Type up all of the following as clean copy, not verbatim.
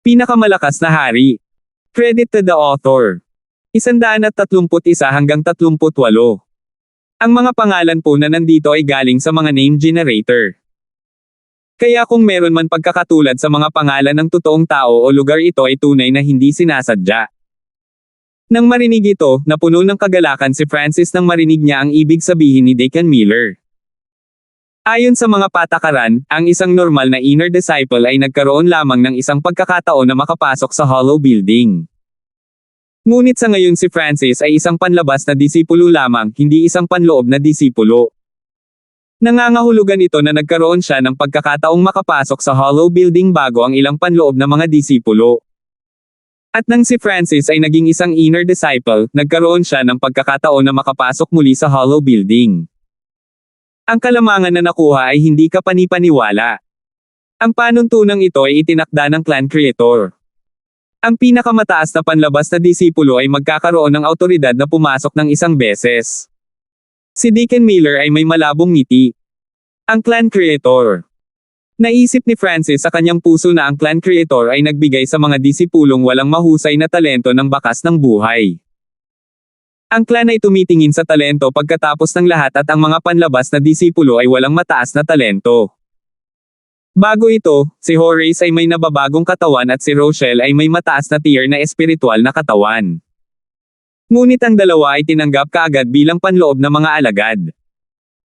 Pinakamalakas na hari. Credit to the author. 131 hanggang 38. Ang mga pangalan po na nandito ay galing sa mga name generator. Kaya kung meron man pagkakatulad sa mga pangalan ng totoong tao o lugar, ito ay tunay na hindi sinasadya. Nang marinig ito, napuno ng kagalakan si Francis nang marinig niya ang ibig sabihin ni Deacon Miller. Ayon sa mga patakaran, ang isang normal na inner disciple ay nagkaroon lamang ng isang pagkakataon na makapasok sa Hollow Building. Ngunit sa ngayon si Francis ay isang panlabas na disipulo lamang, hindi isang panloob na disipulo. Nangangahulugan ito na nagkaroon siya ng pagkakataong makapasok sa Hollow Building bago ang ilang panloob na mga disipulo. At nang si Francis ay naging isang inner disciple, nagkaroon siya ng pagkakataon na makapasok muli sa Hollow Building. Ang kalamangan na nakuha ay hindi kapani-paniwala. Ang panuntunang ito ay itinakda ng clan creator. Ang pinakamataas na panlabas na disipulo ay magkakaroon ng awtoridad na pumasok ng isang beses. Si Deacon Miller ay may malabong ngiti. Ang clan creator. Naisip ni Francis sa kanyang puso na ang clan creator ay nagbigay sa mga disipulong walang mahusay na talento ng bakas ng buhay. Ang clan ay tumitingin sa talento pagkatapos ng lahat at ang mga panlabas na disipulo ay walang mataas na talento. Bago ito, si Horace ay may nababagong katawan at si Rochelle ay may mataas na tier na espiritual na katawan. Ngunit ang dalawa ay tinanggap kaagad bilang panloob na mga alagad.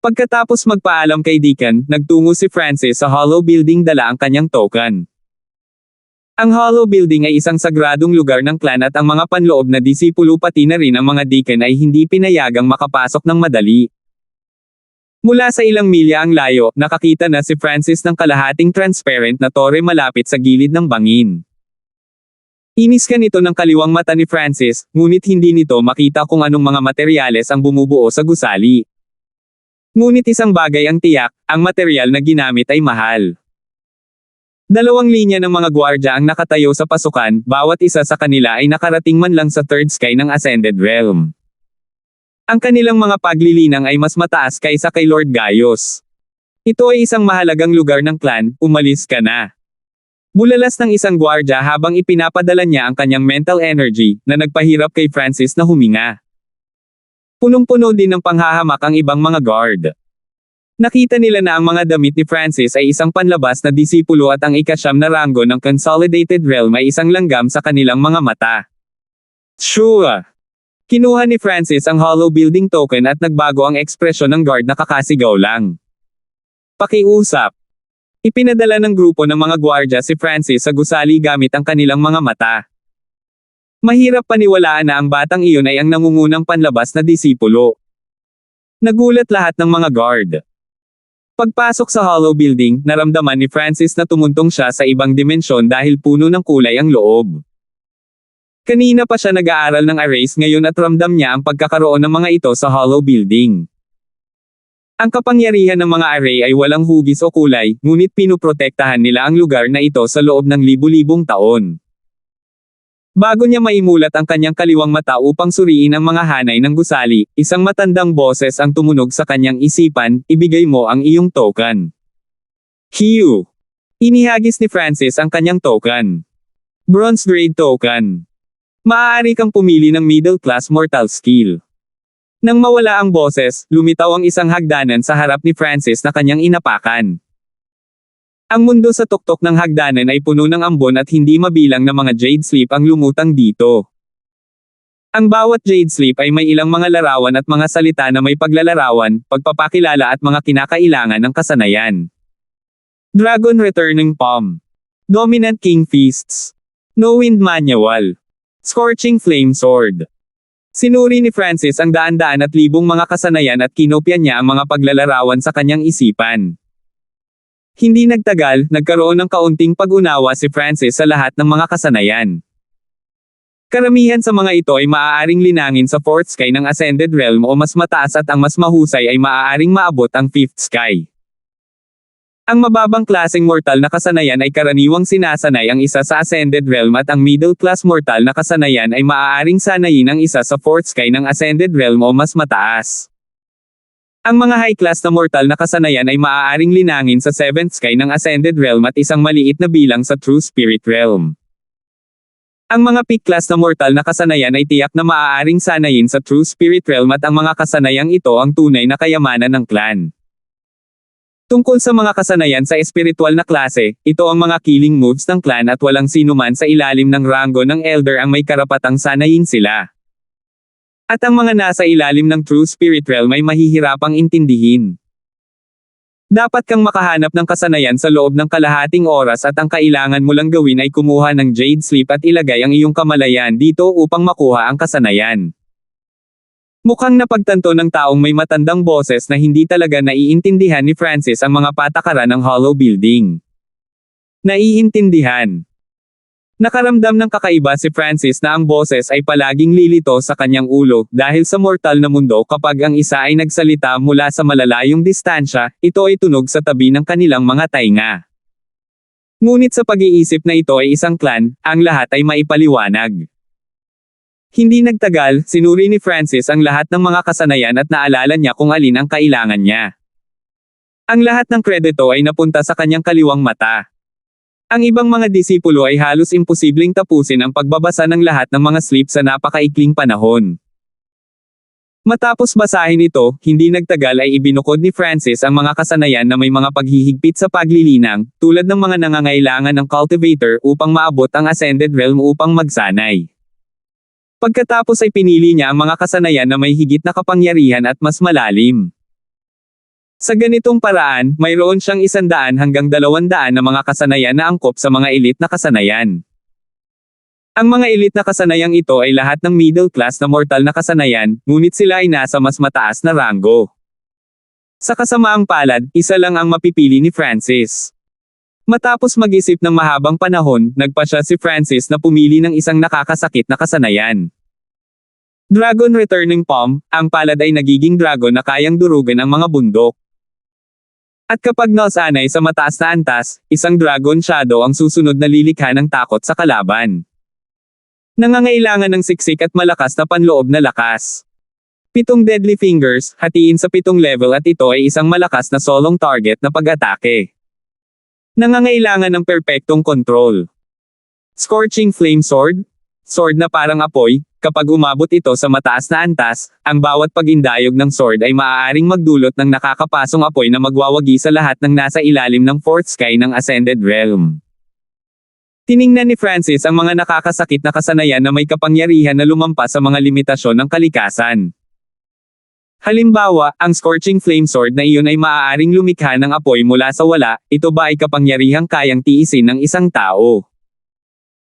Pagkatapos magpaalam kay Deacon, nagtungo si Francis sa Hollow Building dala ang kanyang token. Ang Hollow Building ay isang sagradong lugar ng clan at ang mga panloob na disipulo pati na rin ang mga Deacon ay hindi pinayagang makapasok ng madali. Mula sa ilang milya ang layo, nakakita na si Francis ng kalahating transparent na tore malapit sa gilid ng bangin. Iniskan ito ng kaliwang mata ni Francis, ngunit hindi nito makita kung anong mga materyales ang bumubuo sa gusali. Ngunit isang bagay ang tiyak, ang material na ginamit ay mahal. 2 linya ng mga gwardya ang nakatayo sa pasukan, bawat isa sa kanila ay nakarating man lang sa third sky ng Ascended Realm. Ang kanilang mga paglilinang ay mas mataas kaysa kay Lord Gaius. Ito ay isang mahalagang lugar ng clan, umalis ka na. Bulalas ng isang gwardya habang ipinapadala niya ang kanyang mental energy, na nagpahirap kay Francis na huminga. Punong-puno din ng panghahamak ang ibang mga guard. Nakita nila na ang mga damit ni Francis ay isang panlabas na disipulo at ang ika-9 na ranggo ng Consolidated Realm ay isang langgam sa kanilang mga mata. Sure! Kinuha ni Francis ang Hollow Building token at nagbago ang ekspresyon ng guard na kakasigaw lang. Pakiusap. Ipinadala ng grupo ng mga gwardya si Francis sa gusali gamit ang kanilang mga mata. Mahirap paniwalaan na ang batang iyon ay ang nangungunang panlabas na disipulo. Nagulat lahat ng mga guard. Pagpasok sa Hollow Building, naramdaman ni Francis na tumuntong siya sa ibang dimensyon dahil puno ng kulay ang loob. Kanina pa siya nag-aaral ng arrays ngayon at ramdam niya ang pagkakaroon ng mga ito sa Hollow Building. Ang kapangyarihan ng mga array ay walang hugis o kulay, ngunit pinuprotektahan nila ang lugar na ito sa loob ng libu-libong taon. Bago niya maimulat ang kanyang kaliwang mata upang suriin ang mga hanay ng gusali, isang matandang boses ang tumunog sa kanyang isipan, ibigay mo ang iyong token. Hiu! Inihagis ni Francis ang kanyang token. Bronze grade token. Maaari kang pumili ng middle class mortal skill. Nang mawala ang boses, lumitaw ang isang hagdanan sa harap ni Francis na kanyang inapakan. Ang mundo sa tuktok ng hagdanan ay puno ng ambon at hindi mabilang na mga jade sleep ang lumutang dito. Ang bawat jade sleep ay may ilang mga larawan at mga salita na may paglalarawan, pagpapakilala at mga kinakailangan ng kasanayan. Dragon Returning Palm. Dominant King Feasts. No Wind Manual. Scorching Flame Sword. Sinuri ni Francis ang daan-daan at libong mga kasanayan at kinopya niya ang mga paglalarawan sa kanyang isipan. Hindi nagtagal, nagkaroon ng kaunting pag-unawa si Francis sa lahat ng mga kasanayan. Karamihan sa mga ito ay maaaring linangin sa 4th sky ng Ascended Realm o mas mataas at ang mas mahusay ay maaaring maabot ang 5th sky. Ang mababang klaseng mortal na kasanayan ay karaniwang sinasanay ang isa sa Ascended Realm at ang middle class mortal na kasanayan ay maaaring sanayin ang isa sa 4th sky ng Ascended Realm o mas mataas. Ang mga high class na mortal na kasanayan ay maaaring linangin sa 7th sky ng Ascended Realm at isang maliit na bilang sa True Spirit Realm. Ang mga peak class na mortal na kasanayan ay tiyak na maaaring sanayin sa True Spirit Realm at ang mga kasanayang ito ang tunay na kayamanan ng clan. Tungkol sa mga kasanayan sa espiritual na klase, ito ang mga killing moves ng clan at walang sinuman sa ilalim ng ranggo ng Elder ang may karapatang sanayin sila. At ang mga nasa ilalim ng True Spirit Realm ay mahihirapang intindihin. Dapat kang makahanap ng kasanayan sa loob ng kalahating oras at ang kailangan mo lang gawin ay kumuha ng Jade Sleep at ilagay ang iyong kamalayan dito upang makuha ang kasanayan. Mukhang napagtanto ng taong may matandang boses na hindi talaga naiintindihan ni Francis ang mga patakaran ng Hollow Building. Naiintindihan. Nakaramdam ng kakaiba si Francis na ang boses ay palaging lilito sa kanyang ulo dahil sa mortal na mundo kapag ang isa ay nagsalita mula sa malalayong distansya, ito ay tunog sa tabi ng kanilang mga tainga. Ngunit sa pag-iisip na ito ay isang clan, ang lahat ay maipaliwanag. Hindi nagtagal, sinuri ni Francis ang lahat ng mga kasanayan at naalala niya kung alin ang kailangan niya. Ang lahat ng kredito ay napunta sa kanyang kaliwang mata. Ang ibang mga disipulo ay halos imposibleng tapusin ang pagbabasa ng lahat ng mga sleep sa napakaikling panahon. Matapos basahin ito, hindi nagtagal ay ibinukod ni Francis ang mga kasanayan na may mga paghihigpit sa paglilinang, tulad ng mga nangangailangan ng cultivator upang maabot ang Ascended Realm upang magsanay. Pagkatapos ay pinili niya ang mga kasanayan na may higit na kapangyarihan at mas malalim. Sa ganitong paraan, mayroon siyang 100 hanggang 200 na mga kasanayan na angkop sa mga elite na kasanayan. Ang mga elite na kasanayang ito ay lahat ng middle class na mortal na kasanayan, ngunit sila ay nasa mas mataas na ranggo. Sa kasamaang palad, isa lang ang mapipili ni Francis. Matapos mag-isip ng mahabang panahon, nagpa siya si Francis na pumili ng isang nakakasakit na kasanayan. Dragon Returning Palm, ang palad ay nagiging dragon na kayang durugan ang mga bundok. At kapag nasanay sa mataas na antas, isang Dragon Shadow ang susunod na lilikha ng takot sa kalaban. Nangangailangan ng siksik at malakas na panloob na lakas. 7 Deadly Fingers, hatiin sa 7 level at ito ay isang malakas na solong target na pag-atake. Nangangailangan ng perpektong control. Scorching Flame Sword, sword na parang apoy. Kapag umabot ito sa mataas na antas, ang bawat pag-indayog ng sword ay maaaring magdulot ng nakakapasong apoy na magwawagi sa lahat ng nasa ilalim ng fourth sky ng Ascended Realm. Tiningnan ni Francis ang mga nakakasakit na kasanayan na may kapangyarihan na lumampas sa mga limitasyon ng kalikasan. Halimbawa, ang Scorching Flame Sword na iyon ay maaaring lumikha ng apoy mula sa wala, ito ba ay kapangyarihang kayang tiisin ng isang tao?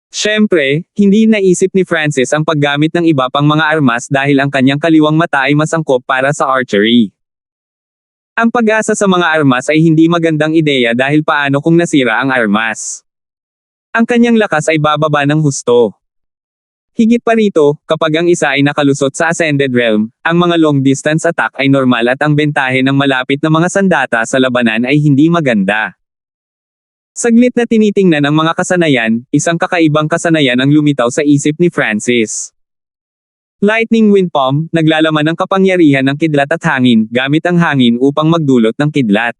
Siyempre, hindi naisip ni Francis ang paggamit ng iba pang mga armas dahil ang kanyang kaliwang mata ay mas angkop para sa archery. Ang pag-asa sa mga armas ay hindi magandang ideya dahil paano kung nasira ang armas. Ang kanyang lakas ay bababa ng husto. Higit pa rito, kapag ang isa ay nakalusot sa Ascended Realm, ang mga long-distance attack ay normal at ang bentahe ng malapit na mga sandata sa labanan ay hindi maganda. Saglit na tinitingnan ang mga kasanayan, isang kakaibang kasanayan ang lumitaw sa isip ni Francis. Lightning Wind Palm, naglalaman ng kapangyarihan ng kidlat at hangin, gamit ang hangin upang magdulot ng kidlat.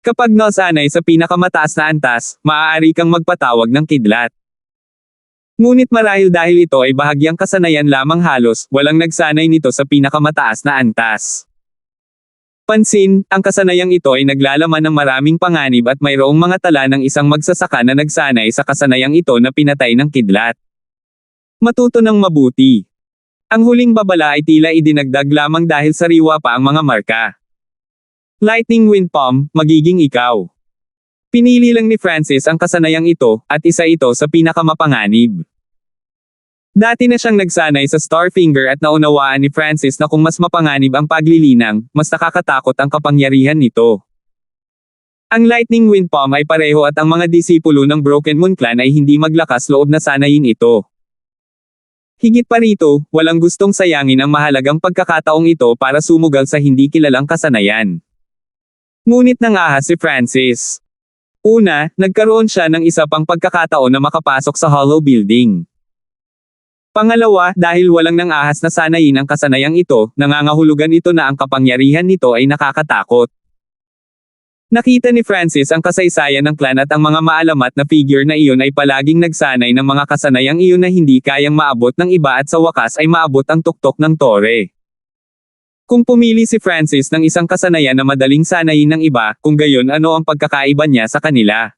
Kapag nasanay sa pinakamataas na antas, maaari kang magpatawag ng kidlat. Ngunit marahil dahil ito ay bahagyang kasanayan lamang halos, walang nagsanay nito sa pinakamataas na antas. Pansin, ang kasanayang ito ay naglalaman ng maraming panganib at mayroong mga tala ng isang magsasaka na nagsanay sa kasanayang ito na pinatay ng kidlat. Matuto ng mabuti. Ang huling babala ay tila idinagdag lamang dahil sariwa pa ang mga marka. Lightning Wind Palm, magiging ikaw. Pinili lang ni Francis ang kasanayang ito, at isa ito sa pinakamapanganib. Dati na siyang nagsanay sa Starfinger at naunawaan ni Francis na kung mas mapanganib ang paglilinang, mas nakakatakot ang kapangyarihan nito. Ang Lightning Wind Palm ay pareho at ang mga disipulo ng Broken Moon Clan ay hindi maglakas loob na sanayin ito. Higit pa rito, walang gustong sayangin ang mahalagang pagkakataong ito para sumugal sa hindi kilalang kasanayan. Ngunit nangahas si Francis. Una, nagkaroon siya ng isa pang pagkakataon na makapasok sa Hollow Building. Pangalawa, dahil walang nang-ahas na sanayin ang kasanayang ito, nangangahulugan ito na ang kapangyarihan nito ay nakakatakot. Nakita ni Francis ang kasaysayan ng clan at ang mga maalamat na figure na iyon ay palaging nagsanay ng mga kasanayang iyon na hindi kayang maabot ng iba at sa wakas ay maabot ang tuktok ng tore. Kung pumili si Francis ng isang kasanayan na madaling sanayin ng iba, kung gayon ano ang pagkakaiba niya sa kanila?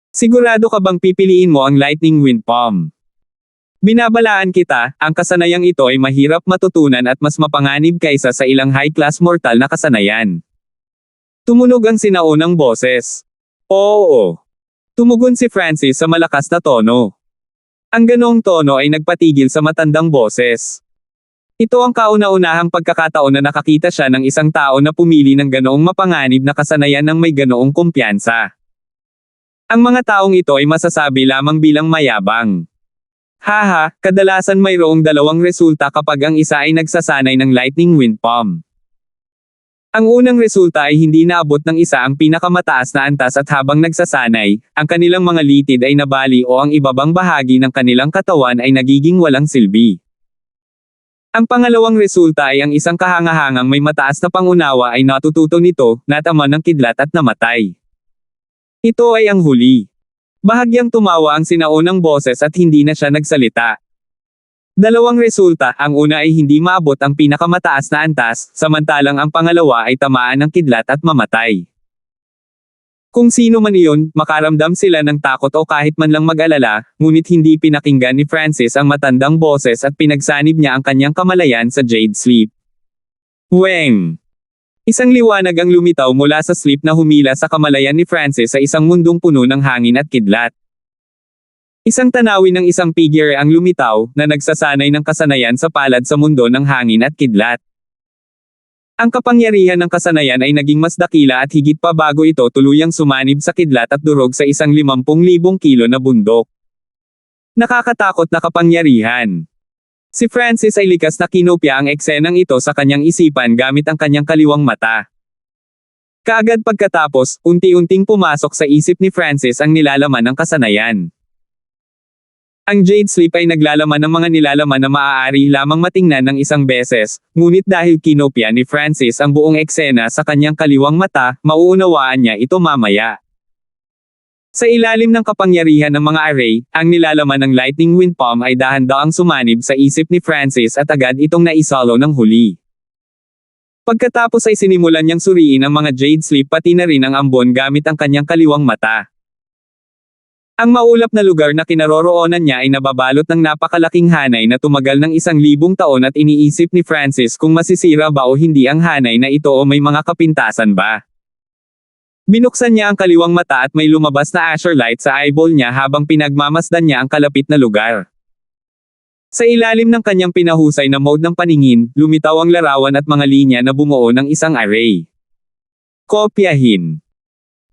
Sigurado ka bang pipiliin mo ang Lightning Wind Palm? Binabalaan kita, ang kasanayang ito ay mahirap matutunan at mas mapanganib kaysa sa ilang high-class mortal na kasanayan. Tumunog ang sinaunang boses. Oo. Tumugon si Francis sa malakas na tono. Ang ganoong tono ay nagpatigil sa matandang boses. Ito ang kauna-unahang pagkakataon na nakakita siya ng isang tao na pumili ng ganoong mapanganib na kasanayan ng may ganoong kumpiyansa. Ang mga taong ito ay masasabi lamang bilang mayabang. Haha, kadalasan mayroong dalawang resulta kapag ang isa ay nagsasanay ng Lightning Wind Palm. Ang unang resulta ay hindi naabot ng isa ang pinakamataas na antas at habang nagsasanay, ang kanilang mga litid ay nabali o ang ibabang bahagi ng kanilang katawan ay nagiging walang silbi. Ang pangalawang resulta ay ang isang kahangahangang may mataas na pangunawa ay natututo nito, natama ng kidlat at namatay. Ito ay ang huli. Bahagyang tumawa ang sinaunang boses at hindi na siya nagsalita. Dalawang resulta, ang una ay hindi maabot ang pinakamataas na antas, samantalang ang pangalawa ay tamaan ng kidlat at mamatay. Kung sino man iyon, makaramdam sila ng takot o kahit man lang mag-alala, ngunit hindi pinakinggan ni Francis ang matandang boses at pinagsanib niya ang kanyang kamalayan sa Jade Sleep. Weng! Isang liwanag ang lumitaw mula sa sleep na humila sa kamalayan ni Francis sa isang mundong puno ng hangin at kidlat. Isang tanawin ng isang figure ang lumitaw, na nagsasanay ng kasanayan sa palad sa mundo ng hangin at kidlat. Ang kapangyarihan ng kasanayan ay naging mas dakila at higit pa bago ito tuluyang sumanib sa kidlat at durog sa isang 50,000 kilo na bundok. Nakakatakot na kapangyarihan. Si Francis ay likas na kinopya ang eksenang ito sa kanyang isipan gamit ang kanyang kaliwang mata. Kaagad pagkatapos, unti-unting pumasok sa isip ni Francis ang nilalaman ng kasanayan. Ang Jade Sleep ay naglalaman ng mga nilalaman na maaari lamang matingnan ng isang beses, ngunit dahil kinopya ni Francis ang buong eksena sa kanyang kaliwang mata, mauunawaan niya ito mamaya. Sa ilalim ng kapangyarihan ng mga array, ang nilalaman ng Lightning Wind Palm ay dahan-daang sumanib sa isip ni Francis at agad itong naisalo ng huli. Pagkatapos ay sinimulan niyang suriin ang mga Jade Sleep pati na rin ang ambon gamit ang kanyang kaliwang mata. Ang maulap na lugar na kinaroroonan niya ay nababalot ng napakalaking hanay na tumagal ng 1,000 taon at iniisip ni Francis kung masisira ba o hindi ang hanay na ito o may mga kapintasan ba. Binuksan niya ang kaliwang mata at may lumabas na azure light sa eyeball niya habang pinagmamasdan niya ang kalapit na lugar. Sa ilalim ng kanyang pinahusay na mode ng paningin, lumitaw ang larawan at mga linya na bumuo ng isang array. Kopyahin.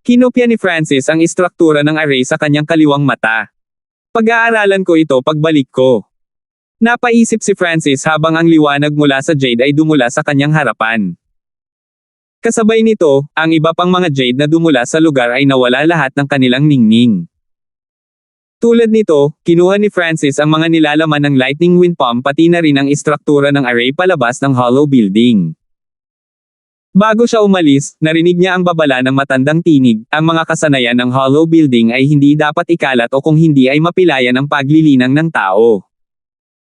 Kinopya ni Francis ang istruktura ng array sa kanyang kaliwang mata. Pag-aaralan ko ito pagbalik ko. Napaisip si Francis habang ang liwanag mula sa Jade ay dumula sa kanyang harapan. Kasabay nito, ang iba pang mga Jade na dumula sa lugar ay nawala lahat ng kanilang ningning. Tulad nito, kinuha ni Francis ang mga nilalaman ng Lightning Wind Palm pati na rin ang istruktura ng array palabas ng hollow building. Bago siya umalis, narinig niya ang babala ng matandang tinig, ang mga kasanayan ng hollow building ay hindi dapat ikalat o kung hindi ay mapilayan ang paglilinang ng tao.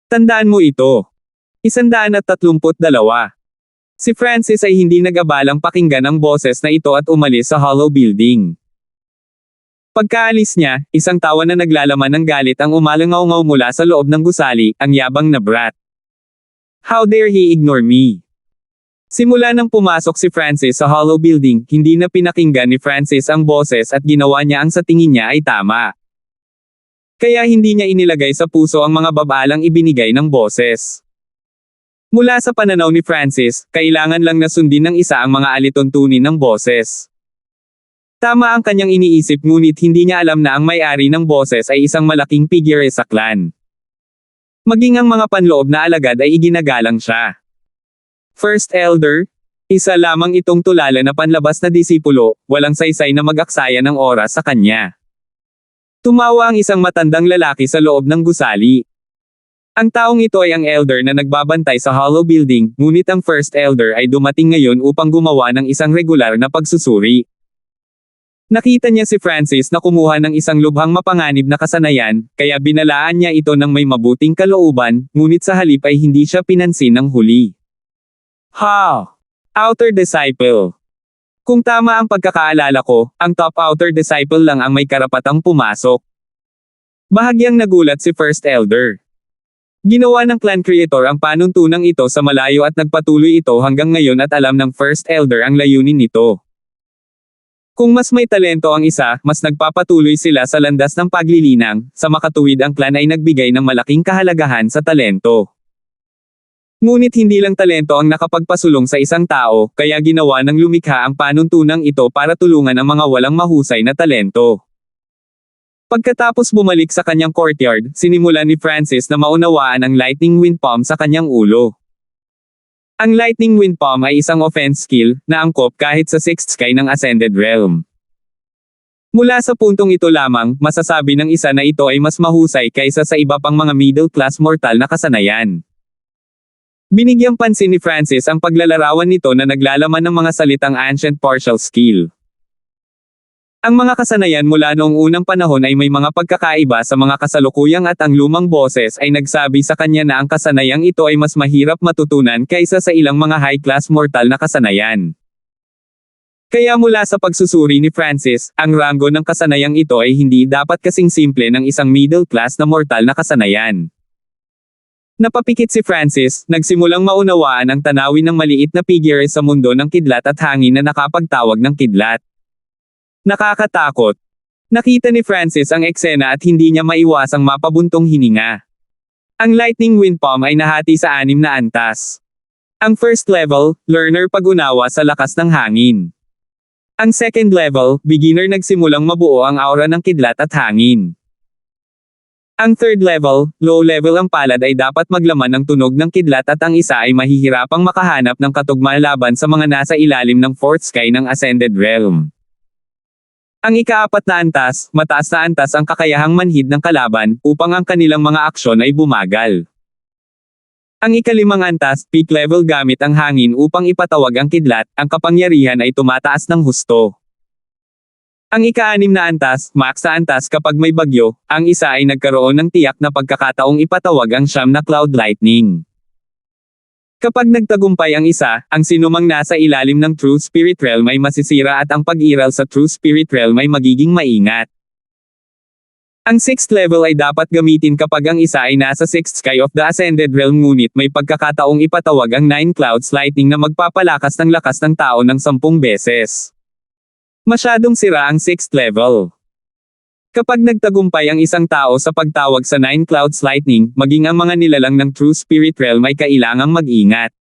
Tandaan mo ito. 132. Si Francis ay hindi nag-abalang pakinggan ang boses na ito at umalis sa hollow building. Pagkaalis niya, isang tawa na naglalaman ng galit ang umalangaw-ngaw mula sa loob ng gusali, ang yabang na brat. How dare he ignore me? Simula nang pumasok si Francis sa hollow building, hindi na pinakinggan ni Francis ang boses at ginawa niya ang sa tingin niya ay tama. Kaya hindi niya inilagay sa puso ang mga babalang ibinigay ng boses. Mula sa pananaw ni Francis, kailangan lang na sundin ng isa ang mga alituntunin ng boses. Tama ang kanyang iniisip ngunit hindi niya alam na ang may-ari ng boses ay isang malaking figure sa clan. Maging ang mga panloob na alagad ay iginagalang siya. First Elder, isa lamang itong tulala na panlabas na disipulo, walang saysay na mag-aksaya ng oras sa kanya. Tumawa ang isang matandang lalaki sa loob ng gusali. Ang taong ito ay ang Elder na nagbabantay sa hollow building, ngunit ang First Elder ay dumating ngayon upang gumawa ng isang regular na pagsusuri. Nakita niya si Francis na kumuha ng isang lubhang mapanganib na kasanayan, kaya binalaan niya ito ng may mabuting kalooban, ngunit sa halip ay hindi siya pinansin ng huli. Outer Disciple. Kung tama ang pagkakaalala ko, ang top Outer Disciple lang ang may karapatang pumasok. Bahagyang nagulat si First Elder. Ginawa ng clan creator ang panuntunang ito sa malayo at nagpatuloy ito hanggang ngayon at alam ng First Elder ang layunin nito. Kung mas may talento ang isa, mas nagpapatuloy sila sa landas ng paglilinang, sa makatuwid ang clan ay nagbigay ng malaking kahalagahan sa talento. Ngunit hindi lang talento ang nakapagpasulong sa isang tao, kaya ginawa ng lumikha ang panuntunang ito para tulungan ang mga walang mahusay na talento. Pagkatapos bumalik sa kanyang courtyard, sinimulan ni Francis na maunawaan ang Lightning Wind Palm sa kanyang ulo. Ang Lightning Wind Palm ay isang offense skill, na angkop kahit sa 6th sky ng Ascended Realm. Mula sa puntong ito lamang, masasabi ng isa na ito ay mas mahusay kaysa sa iba pang mga middle-class mortal na kasanayan. Binigyang pansin ni Francis ang paglalarawan nito na naglalaman ng mga salitang Ancient Partial Skill. Ang mga kasanayan mula noong unang panahon ay may mga pagkakaiba sa mga kasalukuyang at ang lumang boses ay nagsabi sa kanya na ang kasanayang ito ay mas mahirap matutunan kaysa sa ilang mga high-class mortal na kasanayan. Kaya mula sa pagsusuri ni Francis, ang ranggo ng kasanayang ito ay hindi dapat kasing simple ng isang middle-class na mortal na kasanayan. Napapikit si Francis, nagsimulang maunawaan ang tanawin ng maliit na figure sa mundo ng kidlat at hangin na nakapagtawag ng kidlat. Nakakatakot. Nakita ni Francis ang eksena at hindi niya maiwasang mapabuntong hininga. Ang Lightning Wind Palm ay nahati sa 6 na antas. Ang first level, learner pag-unawa sa lakas ng hangin. Ang second level, beginner nagsimulang mabuo ang aura ng kidlat at hangin. Ang third level, low level ang palad ay dapat maglaman ng tunog ng kidlat at ang isa ay mahihirapang makahanap ng katugma laban sa mga nasa ilalim ng fourth sky ng Ascended Realm. Ang ika-4 na antas, mataas na antas ang kakayahang manhid ng kalaban, upang ang kanilang mga aksyon ay bumagal. Ang ika-5 antas, peak level gamit ang hangin upang ipatawag ang kidlat, ang kapangyarihan ay tumataas ng husto. Ang ika-6 na antas, max na antas kapag may bagyo, ang isa ay nagkaroon ng tiyak na pagkakataong ipatawag ang 9 na cloud lightning. Kapag nagtagumpay ang isa, ang sinumang nasa ilalim ng True Spirit Realm ay masisira at ang pag-iral sa True Spirit Realm ay magiging maingat. Ang 6th level ay dapat gamitin kapag ang isa ay nasa 6th sky of the Ascended Realm ngunit may pagkakataong ipatawag ang 9 clouds lightning na magpapalakas ng lakas ng tao ng 10 beses. Masyadong sira ang 6th level. Kapag nagtagumpay ang isang tao sa pagtawag sa 9 clouds lightning, maging ang mga nilalang ng True Spirit Realm ay kailangang mag-ingat.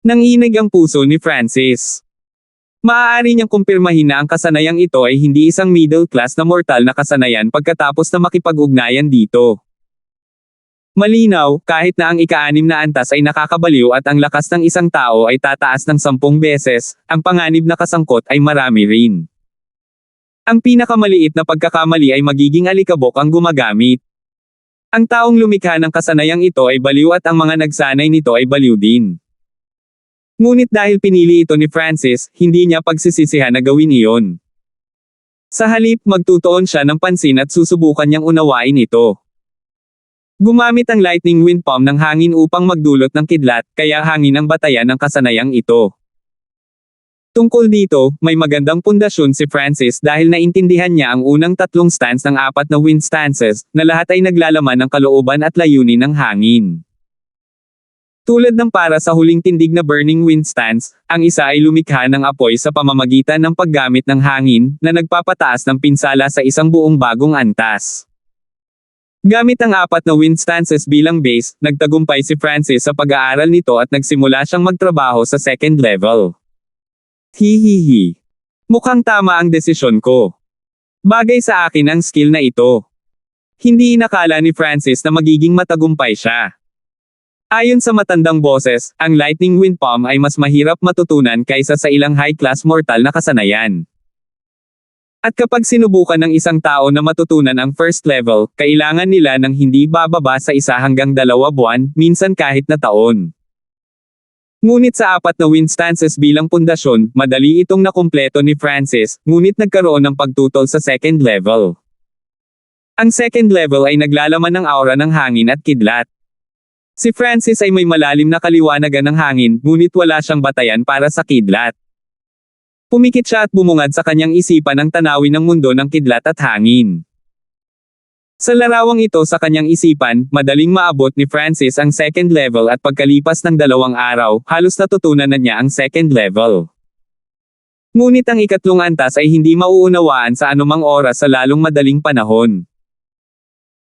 Nanginig ang puso ni Francis. Maaari niyang kumpirmahin na ang kasanayang ito ay hindi isang middle class na mortal na kasanayan pagkatapos na makipag-ugnayan dito. Malinaw, kahit na ang ika-6 na antas ay nakakabaliw at ang lakas ng isang tao ay tataas ng 10 beses, ang panganib na kasangkot ay marami rin. Ang pinakamaliit na pagkakamali ay magiging alikabok ang gumagamit. Ang taong lumikha ng kasanayang ito ay baliw at ang mga nagsanay nito ay baliw din. Ngunit dahil pinili ito ni Francis, hindi niya pagsisisihan na gawin iyon. Sa halip, magtutuon siya ng pansin at susubukan niyang unawain ito. Gumamit ang Lightning Wind Palm ng hangin upang magdulot ng kidlat, kaya hangin ang batayan ng kasanayang ito. Tungkol dito, may magandang pundasyon si Francis dahil naintindihan niya ang unang 3 stance ng 4 na wind stances, na lahat ay naglalaman ng kalooban at layunin ng hangin. Tulad ng para sa huling tindig na Burning Wind stance, ang isa ay lumikha ng apoy sa pamamagitan ng paggamit ng hangin, na nagpapataas ng pinsala sa isang buong bagong antas. Gamit ang 4 na wind stances bilang base, nagtagumpay si Francis sa pag-aaral nito at nagsimula siyang magtrabaho sa second level. Hihihi. Mukhang tama ang desisyon ko. Bagay sa akin ang skill na ito. Hindi inakala ni Francis na magiging matagumpay siya. Ayon sa matandang boses, ang Lightning Wind Palm ay mas mahirap matutunan kaysa sa ilang high-class mortal na kasanayan. At kapag sinubukan ng isang tao na matutunan ang first level, kailangan nila ng hindi bababa sa 1 hanggang 2 buwan, minsan kahit na taon. Ngunit sa apat na win stances bilang pundasyon, madali itong nakumpleto ni Francis, ngunit nagkaroon ng pagtutol sa second level. Ang second level ay naglalaman ng aura ng hangin at kidlat. Si Francis ay may malalim na kaliwanagan ng hangin, ngunit wala siyang batayan para sa kidlat. Pumikit siya at bumungad sa kanyang isipan ang tanawin ng mundo ng kidlat at hangin. Sa larawang ito sa kanyang isipan, madaling maabot ni Francis ang second level at pagkalipas ng 2 araw, halos natutunan na niya ang second level. Ngunit ang ikatlong antas ay hindi mauunawaan sa anumang oras sa lalong madaling panahon.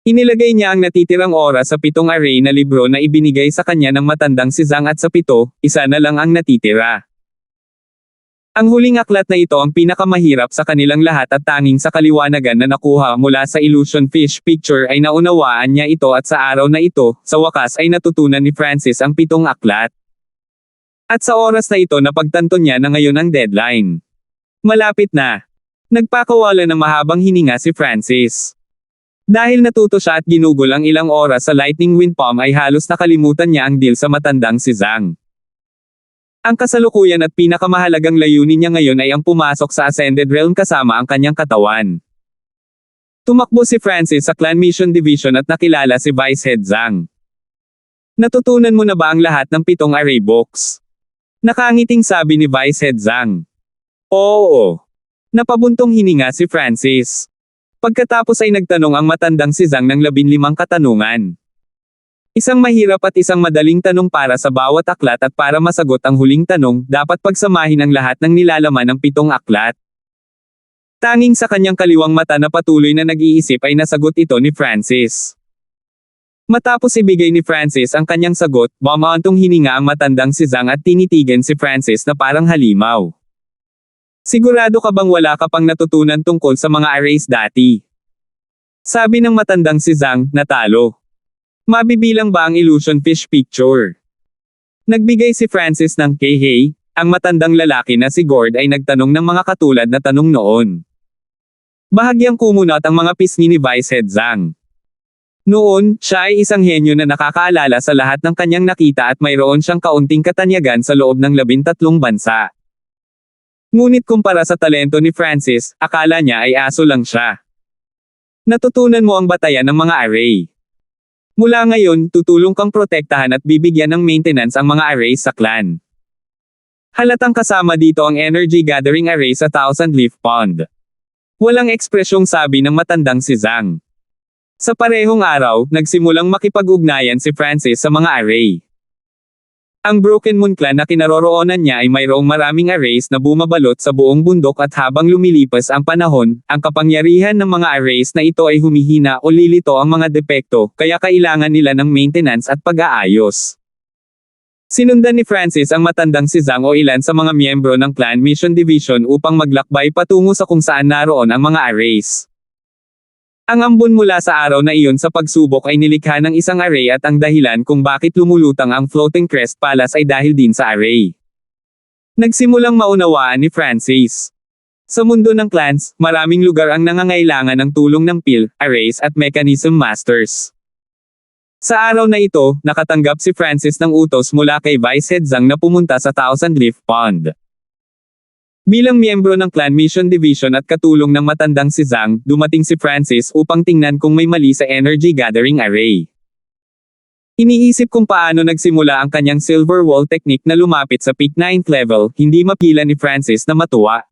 Inilagay niya ang natitirang oras sa 7 array na libro na ibinigay sa kanya ng matandang si Zhang at sa 7, isa na lang ang natitira. Ang huling aklat na ito ang pinakamahirap sa kanilang lahat at tanging sa kaliwanagan na nakuha mula sa Illusion Fish Picture ay naunawaan niya ito at sa araw na ito, sa wakas ay natutunan ni Francis ang 7 aklat. At sa oras na ito napagtanto niya na ngayon ang deadline. Malapit na. Nagpakawala ng mahabang hininga si Francis. Dahil natuto siya at ginugol ang ilang oras sa Lightning Wind Palm ay halos nakalimutan niya ang deal sa matandang si Zhang. Ang kasalukuyan at pinakamahalagang layunin niya ngayon ay ang pumasok sa Ascended Realm kasama ang kanyang katawan. Tumakbo si Francis sa Clan Mission Division at nakilala si Vice Head Zhang. Natutunan mo na ba ang lahat ng 7 array books? Nakangiting sabi ni Vice Head Zhang. Oo. Napabuntong hininga si Francis. Pagkatapos ay nagtanong ang matandang si Zhang ng 15 katanungan. Isang mahirap at isang madaling tanong para sa bawat aklat at para masagot ang huling tanong, dapat pagsamahin ang lahat ng nilalaman ng 7 aklat. Tanging sa kanyang kaliwang mata na patuloy na nag-iisip ay nasagot ito ni Francis. Matapos ibigay ni Francis ang kanyang sagot, bumaantong hininga ang matandang si Zhang at tinitigan si Francis na parang halimaw. Sigurado ka bang wala ka pang natutunan tungkol sa mga arrays dati? Sabi ng matandang si Zhang, natalo. Mabibilang ba ang Illusion Fish Picture? Nagbigay si Francis ng hey, ang matandang lalaki na si Gord ay nagtanong ng mga katulad na tanong noon. Bahagyang kumunat ang mga pisngi ni Vice Head Zhang. Noon, siya ay isang henyo na nakakaalala sa lahat ng kanyang nakita at mayroon siyang kaunting katanyagan sa loob ng 13 bansa. Ngunit kumpara sa talento ni Francis, akala niya ay aso lang siya. Natutunan mo ang batayan ng mga array. Mula ngayon, tutulong kang protektahan at bibigyan ng maintenance ang mga arrays sa clan. Halatang kasama dito ang energy gathering array sa Thousand Leaf Pond. Walang ekspresyong sabi ng matandang si Zhang. Sa parehong araw, nagsimulang makipag-ugnayan si Francis sa mga array. Ang Broken Moon Clan na kinaroroonan niya ay mayroong maraming arrays na bumabalot sa buong bundok at habang lumilipas ang panahon, ang kapangyarihan ng mga arrays na ito ay humihina o lilito ang mga depekto, kaya kailangan nila ng maintenance at pag-aayos. Sinundan ni Francis ang matandang si Zhang o ilan sa mga miyembro ng Clan Mission Division upang maglakbay patungo sa kung saan naroon ang mga arrays. Ang ambon mula sa araw na iyon sa pagsubok ay nilikha ng isang array at ang dahilan kung bakit lumulutang ang Floating Crest Palace ay dahil din sa array. Nagsimulang maunawaan ni Francis. Sa mundo ng clans, maraming lugar ang nangangailangan ng tulong ng PIL, arrays at mechanism masters. Sa araw na ito, nakatanggap si Francis ng utos mula kay Vice Head Zhang na pumunta sa Thousand Leaf Pond. Bilang miyembro ng Clan Mission Division at katulong ng matandang si Zhang, dumating si Francis upang tingnan kung may mali sa energy gathering array. Iniisip kung paano nagsimula ang kanyang Silver Wall technique na lumapit sa peak 9th level, hindi mapila ni Francis na matuwa.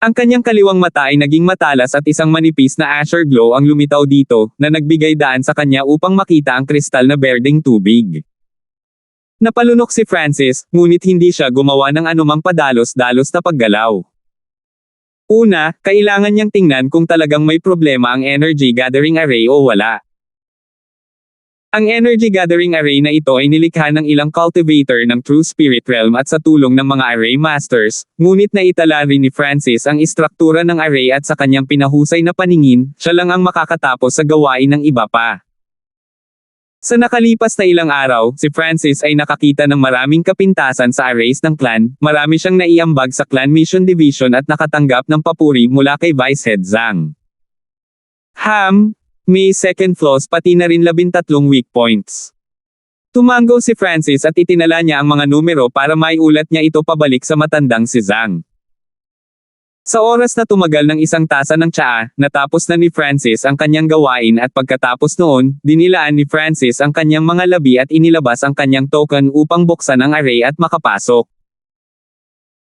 Ang kanyang kaliwang mata ay naging matalas at isang manipis na Azure Glow ang lumitaw dito, na nagbigay daan sa kanya upang makita ang kristal na berdeng tubig. Napalunok si Francis, ngunit hindi siya gumawa ng anumang padalos-dalos na paggalaw. Una, kailangan niyang tingnan kung talagang may problema ang energy gathering array o wala. Ang energy gathering array na ito ay nilikha ng ilang cultivator ng True Spirit Realm at sa tulong ng mga array masters, ngunit naitala rin ni Francis ang istruktura ng array at sa kanyang pinahusay na paningin, siya lang ang makakatapos sa gawain ng iba pa. Sa nakalipas na ilang araw, si Francis ay nakakita ng maraming kapintasan sa arrays ng clan, marami siyang naiambag sa Clan Mission Division at nakatanggap ng papuri mula kay Vice Head Zhang. May second flaws pati na rin 13 weak points. Tumango si Francis at itinala niya ang mga numero para maiulat niya ito pabalik sa matandang si Zhang. Sa oras na tumagal ng isang tasa ng tsaa, natapos na ni Francis ang kanyang gawain at pagkatapos noon, dinilaan ni Francis ang kanyang mga labi at inilabas ang kanyang token upang buksan ang array at makapasok.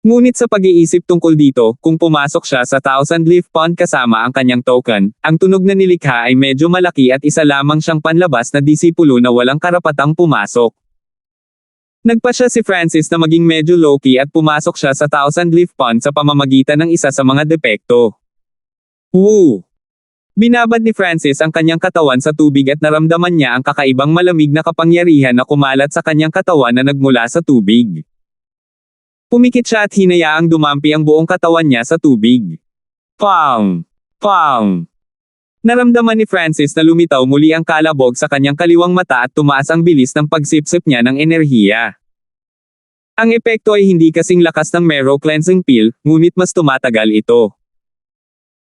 Ngunit sa pag-iisip tungkol dito, kung pumasok siya sa Thousand Leaf Pond kasama ang kanyang token, ang tunog na nilikha ay medyo malaki at isa lamang siyang panlabas na disipulo na walang karapatang pumasok. Nagpa siya si Francis na maging medyo low-key at pumasok siya sa Thousand Leaf Pond sa pamamagitan ng isa sa mga depekto. Woo! Binabad ni Francis ang kanyang katawan sa tubig at naramdaman niya ang kakaibang malamig na kapangyarihan na kumalat sa kanyang katawan na nagmula sa tubig. Pumikit siya at hinayaang dumampi ang buong katawan niya sa tubig. Pang! Pang! Naramdaman ni Francis na lumitaw muli ang kalabog sa kanyang kaliwang mata at tumaas ang bilis ng pagsipsip niya ng enerhiya. Ang epekto ay hindi kasing lakas ng Mero Cleansing Pill, ngunit mas tumatagal ito.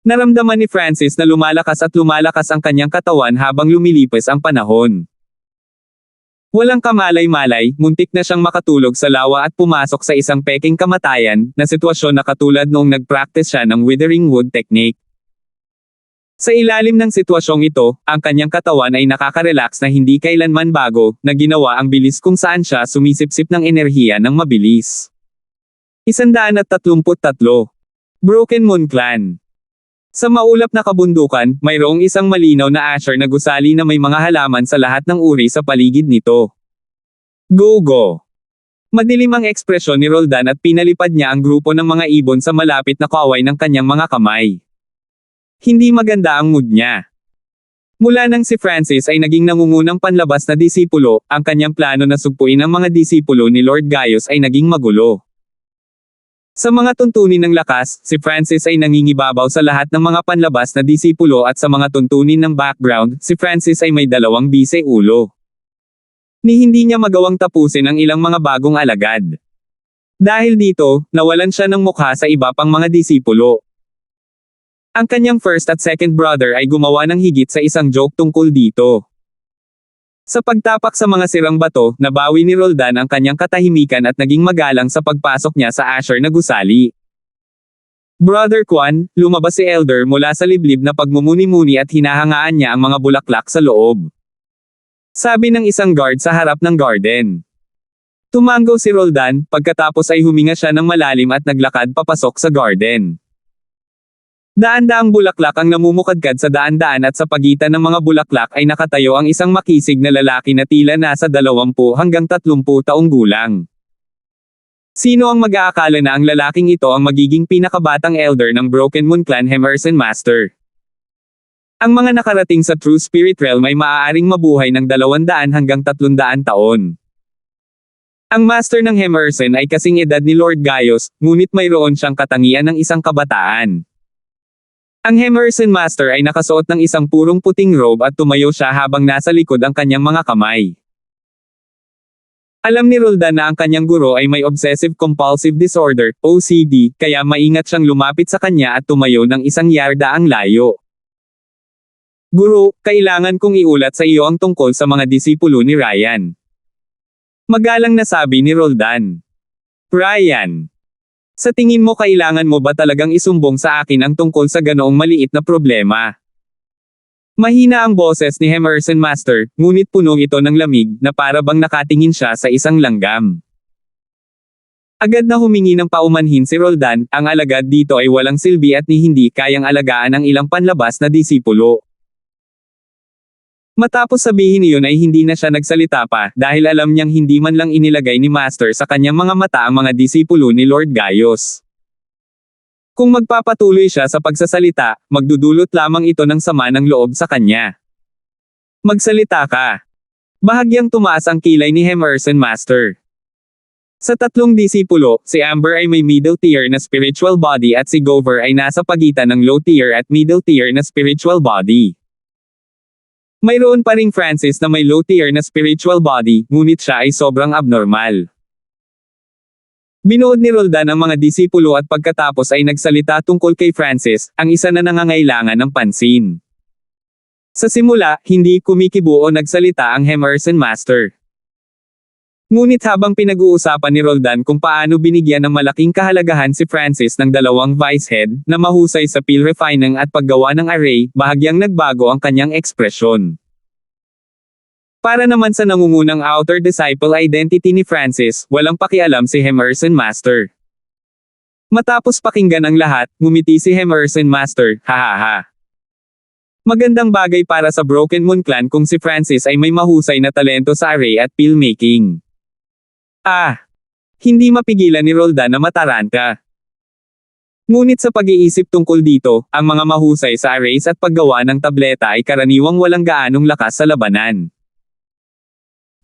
Naramdaman ni Francis na lumalakas ang kanyang katawan habang lumilipas ang panahon. Walang kamalay-malay, muntik na siyang makatulog sa lawa at pumasok sa isang peking kamatayan, na sitwasyon na katulad noong nag-practice siya ng Withering Wood Technique. Sa ilalim ng sitwasyong ito, ang kanyang katawan ay nakaka-relax na hindi kailanman bago, na ginawa ang bilis kung saan siya sumisipsip ng enerhiya ng mabilis. 133. Broken Moon Clan. Sa maulap na kabundukan, mayroong isang malinaw na asher na gusali na may mga halaman sa lahat ng uri sa paligid nito. Go! Madilim ang ekspresyon ni Roldan at pinalipad niya ang grupo ng mga ibon sa malapit na kaway ng kanyang mga kamay. Hindi maganda ang mood niya. Mula nang si Francis ay naging nangungunang panlabas na disipulo, ang kanyang plano na sugpuin ang mga disipulo ni Lord Gaius ay naging magulo. Sa mga tuntunin ng lakas, si Francis ay nangingibabaw sa lahat ng mga panlabas na disipulo at sa mga tuntunin ng background, si Francis ay may dalawang bise ulo. Ni hindi niya magawang tapusin ang ilang mga bagong alagad. Dahil dito, nawalan siya ng mukha sa iba pang mga disipulo. Ang kanyang first at second brother ay gumawa ng higit sa isang joke tungkol dito. Sa pagtapak sa mga sirang bato, nabawi ni Roldan ang kanyang katahimikan at naging magalang sa pagpasok niya sa asher na gusali. Brother Kwan, lumabas si Elder mula sa liblib na pagmumuni-muni at hinahangaan niya ang mga bulaklak sa loob. Sabi ng isang guard sa harap ng garden. Tumango si Roldan, pagkatapos ay huminga siya ng malalim at naglakad papasok sa garden. Daan-daang bulaklak ang namumukadkad sa daan-daan at sa pagitan ng mga bulaklak ay nakatayo ang isang makisig na lalaki na tila nasa 20 hanggang 30 taong gulang. Sino ang mag-aakala na ang lalaking ito ang magiging pinakabatang elder ng Broken Moon Clan Hemerson Master? Ang mga nakarating sa True Spirit Realm ay maaaring mabuhay ng 200 hanggang 300 taon. Ang Master ng Hemerson ay kasing edad ni Lord Gaius, ngunit mayroon siyang katangian ng isang kabataan. Ang Hemerson Master ay nakasuot ng isang purong puting robe at tumayo siya habang nasa likod ang kanyang mga kamay. Alam ni Roldan na ang kanyang guro ay may Obsessive-Compulsive Disorder, OCD, kaya maingat siyang lumapit sa kanya at tumayo ng isang yarda ang layo. Guro, kailangan kong iulat sa iyo ang tungkol sa mga disipulo ni Ryan. Magalang na sabi ni Roldan. Ryan. Sa tingin mo kailangan mo ba talagang isumbong sa akin ang tungkol sa ganoong maliit na problema? Mahina ang boses ni Hemerson Master, ngunit puno ito ng lamig, na para bang nakatingin siya sa isang langgam. Agad na humingi ng paumanhin si Roldan, ang alagad dito ay walang silbi at ni hindi kayang alagaan ang ilang panlabas na disipulo. Matapos sabihin iyon ay hindi na siya nagsalita pa, dahil alam niyang hindi man lang inilagay ni Master sa kanyang mga mata ang mga disipulo ni Lord Gaius. Kung magpapatuloy siya sa pagsasalita, magdudulot lamang ito ng sama ng loob sa kanya. Magsalita ka. Bahagyang tumaas ang kilay ni Hemerson Master. Sa tatlong disipulo, si Amber ay may middle tier na spiritual body at si Gover ay nasa pagitan ng low tier at middle tier na spiritual body. Mayroon pa ring Francis na may low tier na spiritual body, ngunit siya ay sobrang abnormal. Binuod ni Roldan ang mga disipulo at pagkatapos ay nagsalita tungkol kay Francis, ang isa na nangangailangan ng pansin. Sa simula, hindi kumikibo o nagsalita ang Hemerson Master. Ngunit habang pinag-uusapan ni Roldan kung paano binigyan ng malaking kahalagahan si Francis ng dalawang vice head, na mahusay sa peel refining at paggawa ng array, bahagyang nagbago ang kanyang ekspresyon. Para naman sa nangungunang outer disciple identity ni Francis, walang pakialam si Emerson Master. Matapos pakinggan ang lahat, ngumiti si Emerson Master, hahaha. Magandang bagay para sa Broken Moon Clan kung si Francis ay may mahusay na talento sa array at peel making. Hindi mapigilan ni Roldan na mataranta. Ngunit sa pag-iisip tungkol dito, ang mga mahusay sa arrays at paggawa ng tableta ay karaniwang walang gaanong lakas sa labanan.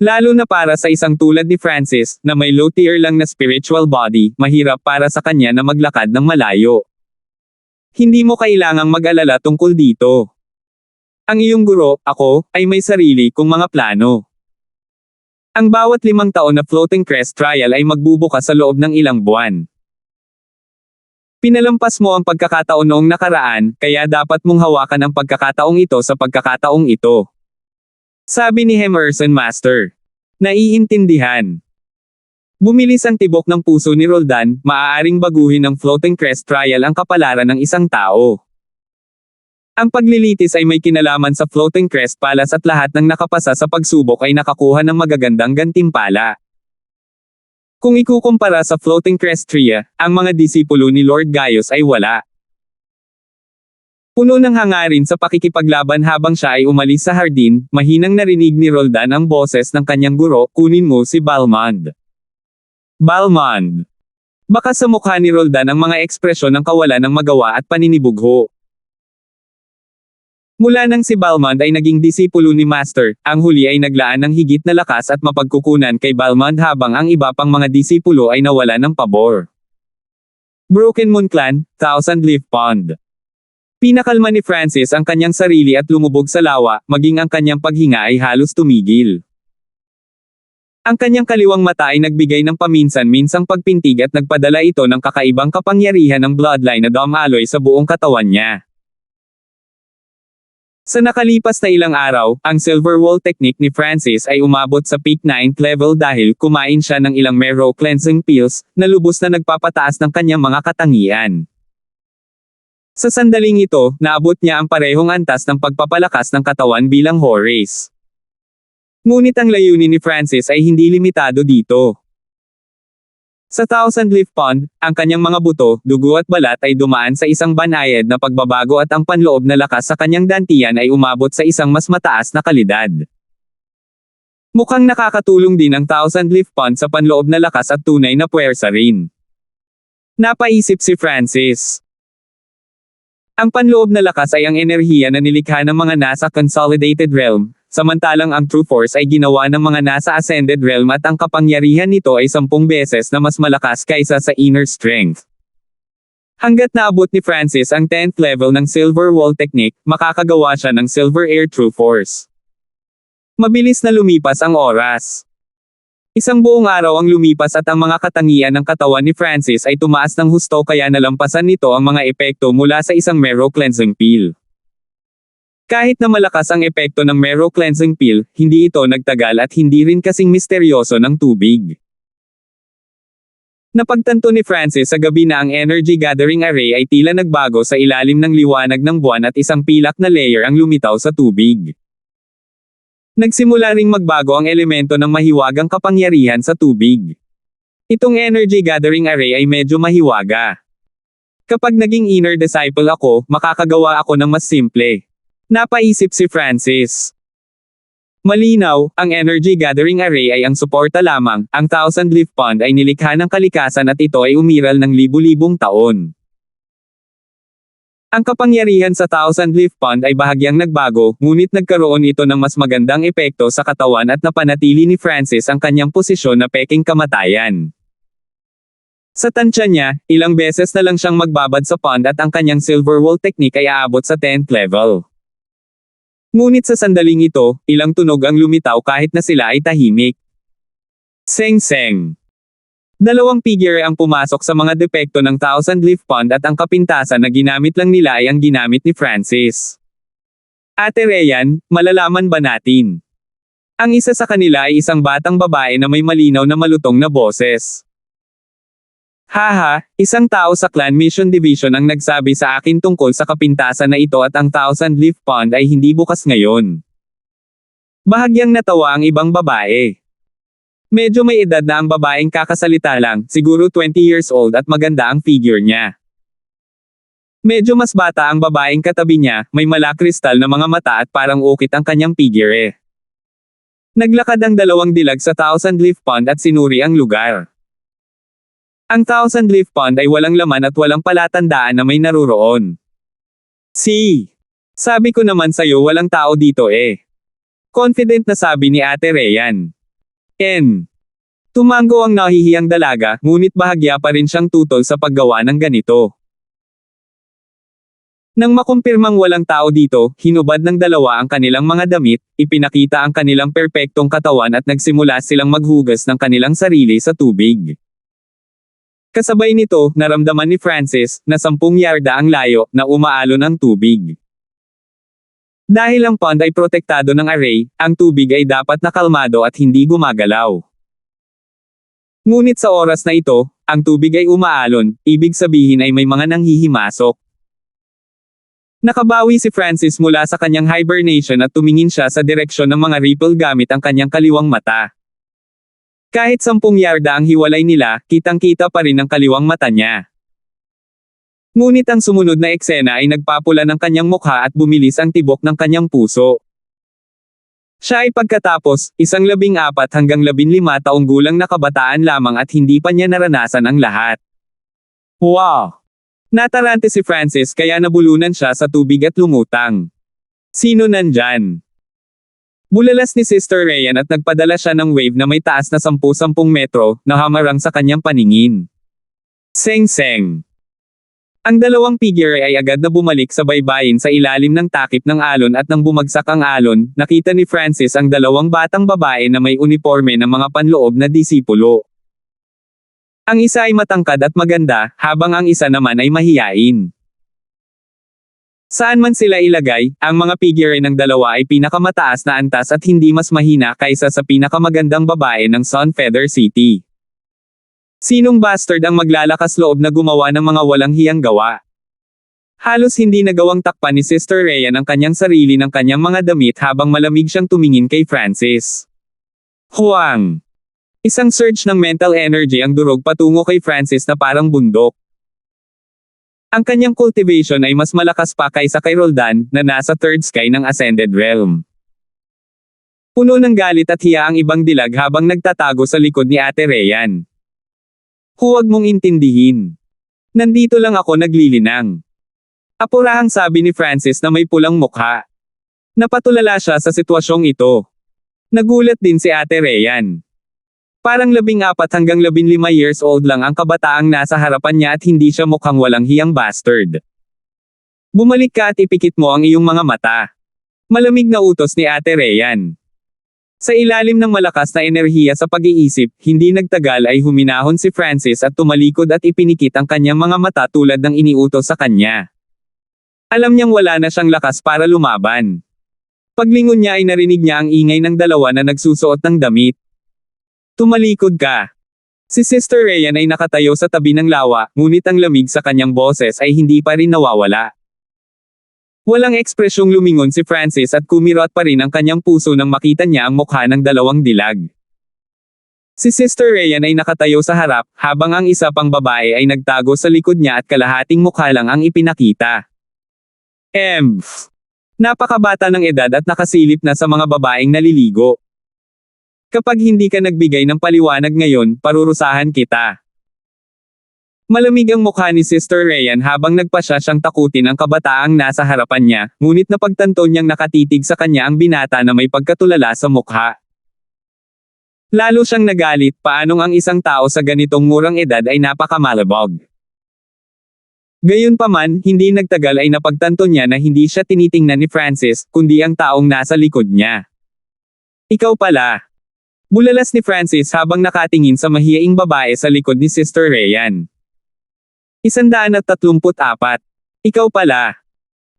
Lalo na para sa isang tulad ni Francis, na may low tier lang na spiritual body, mahirap para sa kanya na maglakad ng malayo. Hindi mo kailangang mag-alala tungkol dito. Ang iyong guro, ako, ay may sarili kong mga plano. Ang bawat 5 taon na floating crest trial ay magbubukas sa loob ng ilang buwan. Pinalampas mo ang pagkakataon noong nakaraan, kaya dapat mong hawakan ang pagkakataong ito sa pagkakataong ito. Sabi ni Emerson Master. Naiintindihan. Bumilis ang tibok ng puso ni Roldan, maaaring baguhin ng floating crest trial ang kapalaran ng isang tao. Ang paglilitis ay may kinalaman sa floating crest palace at lahat ng nakapasa sa pagsubok ay nakakuha ng magagandang gantimpala. Kung ikukumpara sa floating crest tria, ang mga disipulo ni Lord Gaius ay wala. Puno ng hangarin sa pakikipaglaban habang siya ay umalis sa hardin, mahinang narinig ni Roldan ang boses ng kanyang guro, kunin mo si Balmond. Balmond. Baka sa mukha ni Roldan ang mga ekspresyon ng kawalan ng magawa at paninibugho. Mula nang si Balmond ay naging disipulo ni Master, ang huli ay naglaan ng higit na lakas at mapagkukunan kay Balmond habang ang iba pang mga disipulo ay nawala ng pabor. Broken Moon Clan, Thousand Leaf Pond. Pinakalma ni Francis ang kanyang sarili at lumubog sa lawa, maging ang kanyang paghinga ay halos tumigil. Ang kanyang kaliwang mata ay nagbigay ng paminsan-minsang pagpintig at nagpadala ito ng kakaibang kapangyarihan ng bloodline na dumaloy sa buong katawan niya. Sa nakalipas na ilang araw, ang Silver Wall technique ni Francis ay umabot sa peak 9th level dahil kumain siya ng ilang marrow cleansing pills, na lubos na nagpapataas ng kanyang mga katangian. Sa sandaling ito, naabot niya ang parehong antas ng pagpapalakas ng katawan bilang Horace. Ngunit ang layunin ni Francis ay hindi limitado dito. Sa Thousand Leaf Pond, ang kanyang mga buto, dugo at balat ay dumaan sa isang banayad na pagbabago at ang panloob na lakas sa kanyang dantian ay umabot sa isang mas mataas na kalidad. Mukhang nakakatulong din ang Thousand Leaf Pond sa panloob na lakas at tunay na puwersa rin. Napaisip si Francis. Ang panloob na lakas ay ang enerhiya na nilikha ng mga nasa Consolidated Realm, samantalang ang True Force ay ginawa ng mga nasa Ascended Realm at ang kapangyarihan nito ay 10 beses na mas malakas kaysa sa Inner Strength. Hanggat naabot ni Francis ang 10th level ng Silver Wall Technique, makakagawa siya ng Silver Air True Force. Mabilis na lumipas ang oras. Isang buong araw ang lumipas at ang mga katangian ng katawan ni Francis ay tumaas ng husto kaya nalampasan nito ang mga epekto mula sa isang marrow cleansing pill. Kahit na malakas ang epekto ng marrow cleansing pill, hindi ito nagtagal at hindi rin kasing misteryoso ng tubig. Napagtanto ni Francis sa gabi na ang energy gathering array ay tila nagbago sa ilalim ng liwanag ng buwan at isang pilak na layer ang lumitaw sa tubig. Nagsimula ring magbago ang elemento ng mahiwagang kapangyarihan sa tubig. Itong energy gathering array ay medyo mahiwaga. Kapag naging inner disciple ako, makakagawa ako ng mas simple. Napaisip si Francis. Malinaw, ang energy gathering array ay ang suporta lamang, ang Thousand Leaf Pond ay nilikha ng kalikasan at ito ay umiral ng libu-libong taon. Ang kapangyarihan sa Thousand Leaf Pond ay bahagyang nagbago, ngunit nagkaroon ito ng mas magandang epekto sa katawan at napanatili ni Francis ang kanyang posisyon na peking kamatayan. Sa tansya niya, ilang beses na lang siyang magbabad sa pond at ang kanyang Silver Wall technique ay aabot sa 10th level. Ngunit sa sandaling ito, ilang tunog ang lumitaw kahit na sila ay tahimik. Seng-seng. Dalawang figure ang pumasok sa mga depekto ng Thousand Leaf Pond at ang kapintasan na ginamit lang nila ay ang ginamit ni Francis. Ate Ryan, malalaman ba natin? Ang isa sa kanila ay isang batang babae na may malinaw na malutong na boses. Haha, isang tao sa Clan Mission Division ang nagsabi sa akin tungkol sa kapintasan na ito at ang Thousand Leaf Pond ay hindi bukas ngayon. Bahagyang natawa ang ibang babae. Medyo may edad na ang babaeng kakasalita lang, siguro 20 years old at maganda ang figure niya. Medyo mas bata ang babaeng katabi niya, may malakristal na mga mata at parang ukit ang kanyang figure. Naglakad ang dalawang dilag sa Thousand Leaf Pond at sinuri ang lugar. Ang Thousand Leaf Pond ay walang laman at walang palatandaan na may naruroon. Sabi ko naman sa'yo walang tao dito eh. Confident na sabi ni Ate Ryan. Tumango ang nahihiyang dalaga, ngunit bahagya pa rin siyang tutol sa paggawa ng ganito. Nang makumpirmang walang tao dito, hinubad ng dalawa ang kanilang mga damit, ipinakita ang kanilang perpektong katawan at nagsimula silang maghugas ng kanilang sarili sa tubig. Kasabay nito, naramdaman ni Francis, na 10 yarda ang layo, na umaalon ang tubig. Dahil ang pond ay protektado ng array, ang tubig ay dapat nakalmado at hindi gumagalaw. Ngunit sa oras na ito, ang tubig ay umaalon, ibig sabihin ay may mga nanghihimasok. Nakabawi si Francis mula sa kanyang hibernation at tumingin siya sa direksyon ng mga ripple gamit ang kanyang kaliwang mata. Kahit 10 yarda ang hiwalay nila, kitang-kita pa rin ang kaliwang mata niya. Ngunit ang sumunod na eksena ay nagpapula ng kanyang mukha at bumilis ang tibok ng kanyang puso. Siya ay pagkatapos, 14 hanggang 15 taong gulang na kabataan lamang at hindi pa niya naranasan ang lahat. Wow! Natarante si Francis kaya nabulunan siya sa tubig at lumutang. Sino nandyan? Bulalas ni Sister Ryan at nagpadala siya ng wave na may taas na 10-10 metro, na hamarang sa kanyang paningin. Seng-seng. Ang dalawang figure ay agad na bumalik sa baybayin sa ilalim ng takip ng alon at nang bumagsak ang alon, nakita ni Francis ang dalawang batang babae na may uniforme ng mga panloob na disipulo. Ang isa ay matangkad at maganda, habang ang isa naman ay mahiyain. Saan man sila ilagay, ang mga figure ng dalawa ay pinakamataas na antas at hindi mas mahina kaysa sa pinakamagandang babae ng Sun Feather City. Sinong bastard ang maglalakas loob na gumawa ng mga walang hiyang gawa? Halos hindi nagawang takpan ni Sister Ryan ang kanyang sarili ng kanyang mga damit habang malamig siyang tumingin kay Francis. Huwang! Isang surge ng mental energy ang durog patungo kay Francis na parang bundok. Ang kanyang cultivation ay mas malakas pa kaysa kay Roldan, na nasa third sky ng Ascended Realm. Puno ng galit at hiya ang ibang dilag habang nagtatago sa likod ni Ate Ryan. Huwag mong intindihin. Nandito lang ako naglilinang. Apurahang sabi ni Francis na may pulang mukha. Napatulala siya sa sitwasyong ito. Nagulat din si Ate Ryan. Parang 14 hanggang 15 years old lang ang kabataang nasa harapan niya at hindi siya mukhang walang hiyang bastard. Bumalik ka at ipikit mo ang iyong mga mata. Malamig na utos ni Ate Ryan. Sa ilalim ng malakas na enerhiya sa pag-iisip, hindi nagtagal ay huminahon si Francis at tumalikod at ipinikit ang kanyang mga mata tulad ng iniutos sa kanya. Alam niyang wala na siyang lakas para lumaban. Paglingon niya ay narinig niya ang ingay ng dalawa na nagsusuot ng damit. Tumalikod ka. Si Sister Ryan ay nakatayo sa tabi ng lawa, ngunit ang lamig sa kanyang boses ay hindi pa rin nawawala. Walang ekspresyong lumingon si Francis at kumirot pa rin ang kanyang puso nang makita niya ang mukha ng dalawang dilag. Si Sister Ryan ay nakatayo sa harap, habang ang isa pang babae ay nagtago sa likod niya at kalahating mukha lang ang ipinakita. Napakabata ng edad at nakasilip na sa mga babaeng naliligo. Kapag hindi ka nagbigay ng paliwanag ngayon, parurusahan kita. Malamig ang mukha ni Sister Ryan habang nagpasya siyang takutin ang kabataang nasa harapan niya, ngunit napagtanto niyang nakatitig sa kanya ang binata na may pagkatulala sa mukha. Lalo siyang nagalit, paanong ang isang tao sa ganitong murang edad ay napakamalabog. Gayunpaman, hindi nagtagal ay napagtanto niya na hindi siya tinitingnan ni Francis, kundi ang taong nasa likod niya. Ikaw pala. Bulalas ni Francis habang nakatingin sa mahiyaing babae sa likod ni Sister Ryan. 134. Ikaw pala.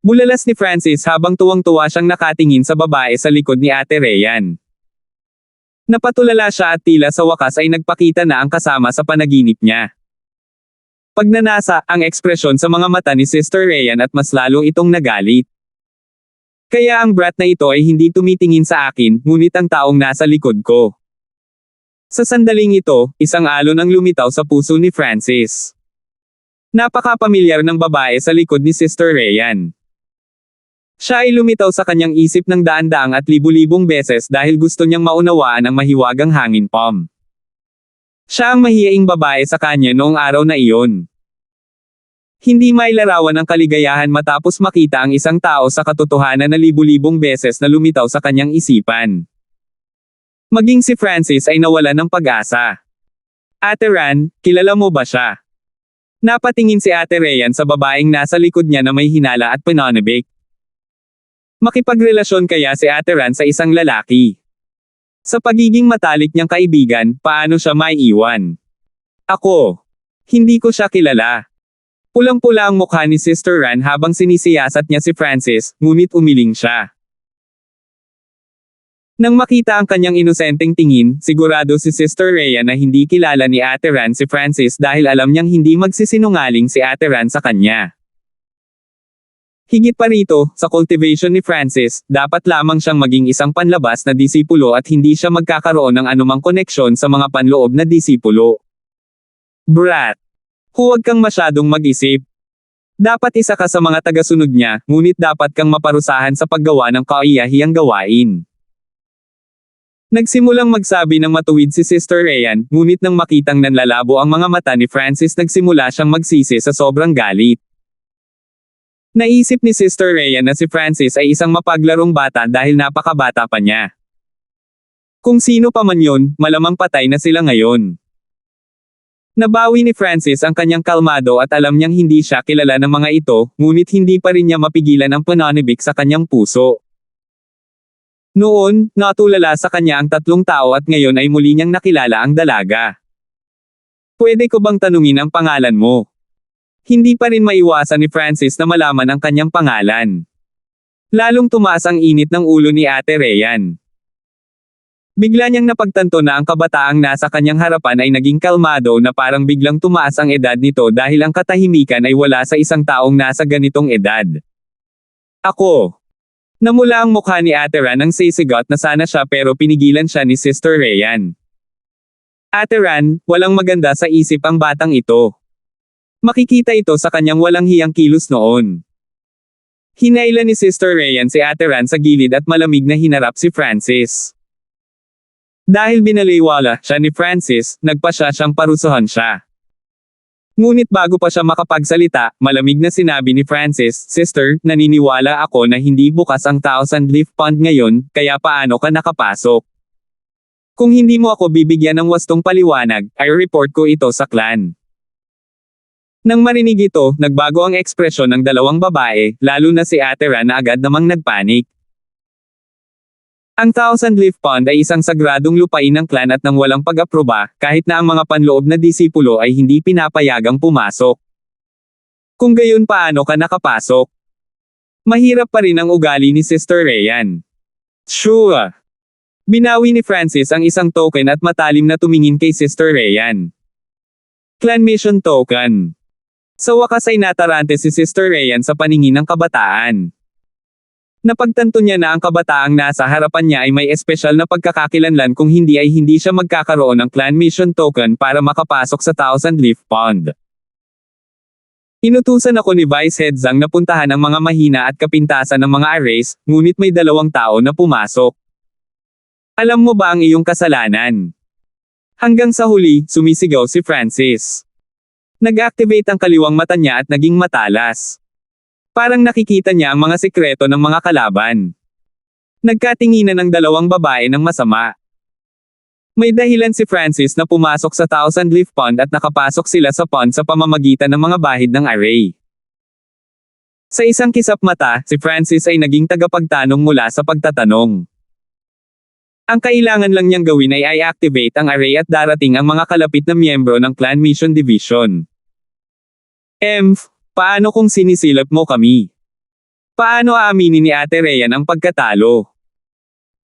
Bulalas ni Francis habang tuwang-tuwa siyang nakatingin sa babae sa likod ni Ate Ryan. Napatulala siya at tila sa wakas ay nagpakita na ang kasama sa panaginip niya. Pagnanasa, ang ekspresyon sa mga mata ni Sister Ryan at mas lalo itong nagalit. Kaya ang brat na ito ay hindi tumitingin sa akin, ngunit ang taong nasa likod ko. Sa sandaling ito, isang alon ang lumitaw sa puso ni Francis. Napakapamilyar ng babae sa likod ni Sister Ryan. Siya ay lumitaw sa kanyang isip ng daan-daang at libu-libong beses dahil gusto niyang maunawaan ang mahiwagang hangin palm. Siya ang mahiyaing babae sa kanya noong araw na iyon. Hindi mailarawan ang kaligayahan matapos makita ang isang tao sa katotohanan na libu-libong beses na lumitaw sa kanyang isipan. Maging si Francis ay nawalan ng pag-asa. Ate Ran, kilala mo ba siya? Napatingin si Ate Ryan sa babaeng nasa likod niya na may hinala at pananabik. Makipagrelasyon kaya si Ate Ran sa isang lalaki? Sa pagiging matalik niyang kaibigan, paano siya maiiwan? Ako. Hindi ko siya kilala. Pulang-pula ang mukha ni Sister Ran habang sinisiyasat niya si Francis, ngunit umiling siya. Nang makita ang kanyang inosenteng tingin, sigurado si Sister Ryan na hindi kilala ni Ate Ran si Francis dahil alam niyang hindi magsisinungaling si Ate Ran sa kanya. Higit pa rito, sa cultivation ni Francis, dapat lamang siyang maging isang panlabas na disipulo at hindi siya magkakaroon ng anumang koneksyon sa mga panloob na disipulo. Brat! Huwag kang masyadong mag-isip. Dapat isa ka sa mga tagasunod niya, ngunit dapat kang maparusahan sa paggawa ng kaiyahiyang gawain. Nagsimulang magsabi ng matuwid si Sister Ryan, ngunit nang makitang nanlalabo ang mga mata ni Francis nagsimula siyang magsisi sa sobrang galit. Naisip ni Sister Ryan na si Francis ay isang mapaglarong bata dahil napakabata pa niya. Kung sino pa man yun, malamang patay na sila ngayon. Nabawi ni Francis ang kanyang kalmado at alam niyang hindi siya kilala ng mga ito, ngunit hindi pa rin niya mapigilan ang pananibik sa kanyang puso. Noon, natulala sa kanya ang tatlong tao at ngayon ay muli niyang nakilala ang dalaga. Pwede ko bang tanungin ang pangalan mo? Hindi pa rin maiwasan ni Francis na malaman ang kanyang pangalan. Lalong tumaas ang init ng ulo ni Ate Ryan. Bigla niyang napagtanto na ang kabataang nasa kanyang harapan ay naging kalmado na parang biglang tumaas ang edad nito dahil ang katahimikan ay wala sa isang taong nasa ganitong edad. Ako. Namula ang mukha ni Ate Ran nang sisigot na sana siya pero pinigilan siya ni Sister Ryan. Ate Ran, walang maganda sa isip ang batang ito. Makikita ito sa kanyang walang hiyang kilos noon. Hinayla ni Sister Ryan si Ate Ran sa gilid at malamig na hinarap si Francis. Dahil binaliwala siya ni Francis, nagpasya siyang parusahan siya. Ngunit bago pa siya makapagsalita, malamig na sinabi ni Francis, Sister, naniniwala ako na hindi bukas ang Thousand Leaf Pond ngayon, kaya paano ka nakapasok? Kung hindi mo ako bibigyan ng wastong paliwanag, ay report ko ito sa clan. Nang marinig ito, nagbago ang ekspresyon ng dalawang babae, lalo na si Ate Ran na agad namang nagpanik. Ang Thousand Leaf Pond ay isang sagradong lupain ng clan at nang walang pag-aproba, kahit na ang mga panloob na disipulo ay hindi pinapayagang pumasok. Kung gayon paano ka nakapasok? Mahirap pa rin ang ugali ni Sister Ryan. Sure. Binawi ni Francis ang isang token at matalim na tumingin kay Sister Ryan. Clan Mission Token. Sa wakas ay natarante si Sister Ryan sa paningin ng kabataan. Napagtanto niya na ang kabataang nasa harapan niya ay may espesyal na pagkakakilanlan kung hindi ay hindi siya magkakaroon ng Clan Mission Token para makapasok sa Thousand Leaf Pond. Inutusan ako ni Vice Head Zhang na puntahan ang mga mahina at kapintasan ng mga arrays, ngunit may 2 tao na pumasok. Alam mo ba ang iyong kasalanan? Hanggang sa huli, sumisigaw si Francis. Nag-activate ang kaliwang mata niya at naging matalas. Parang nakikita niya ang mga sikreto ng mga kalaban. Nagkatinginan ng 2 babae ng masama. May dahilan si Francis na pumasok sa Thousand Leaf Pond at nakapasok sila sa pond sa pamamagitan ng mga bahid ng array. Sa isang kisap mata, si Francis ay naging tagapagtanong mula sa pagtatanong. Ang kailangan lang niyang gawin ay i-activate ang array at darating ang mga kalapit na miyembro ng Clan Mission Division. Paano kung sinisilip mo kami? Paano aaminin ni Ate Ryan ang pagkatalo?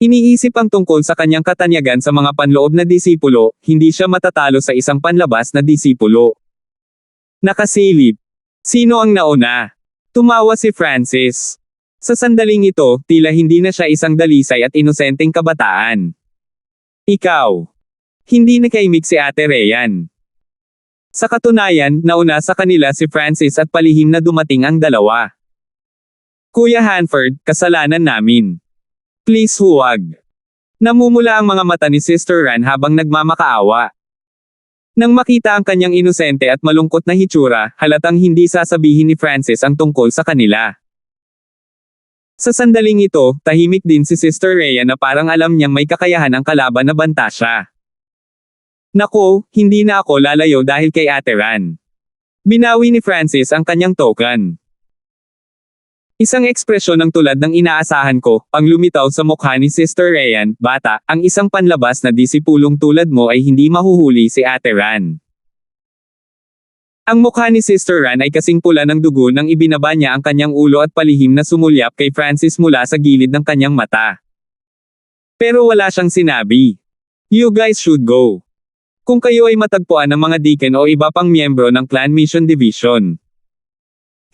Iniisip ang tungkol sa kanyang katanyagan sa mga panloob na disipulo, hindi siya matatalo sa isang panlabas na disipulo. Nakasilip. Sino ang nauna? Tumawa si Francis. Sa sandaling ito, tila hindi na siya isang dalisay at inosenteng kabataan. Ikaw. Hindi nakaimik si Ate Ryan. Sa katunayan, nauna sa kanila si Francis at palihim na dumating ang dalawa. Kuya Hanford, kasalanan namin. Please huwag. Namumula ang mga mata ni Sister Ran habang nagmamakaawa. Nang makita ang kanyang inosente at malungkot na hitsura, halatang hindi sasabihin ni Francis ang tungkol sa kanila. Sa sandaling ito, tahimik din si Sister Rhea na parang alam niyang may kakayahan ang kalaban na banta siya. Nako, hindi na ako lalayo dahil kay Ate Ran. Binawi ni Francis ang kanyang token. Isang ekspresyon ng tulad ng inaasahan ko, ang lumitaw sa mukha ni Sister Ryan, bata, ang isang panlabas na disipulong tulad mo ay hindi mahuhuli si Ate Ran. Ang mukha ni Sister Ran ay kasing pula ng dugo nang ibinaba niya ang kanyang ulo at palihim na sumulyap kay Francis mula sa gilid ng kanyang mata. Pero wala siyang sinabi. You guys should go. Kung kayo ay matagpuan ng mga deacon o iba pang miyembro ng Clan Mission Division,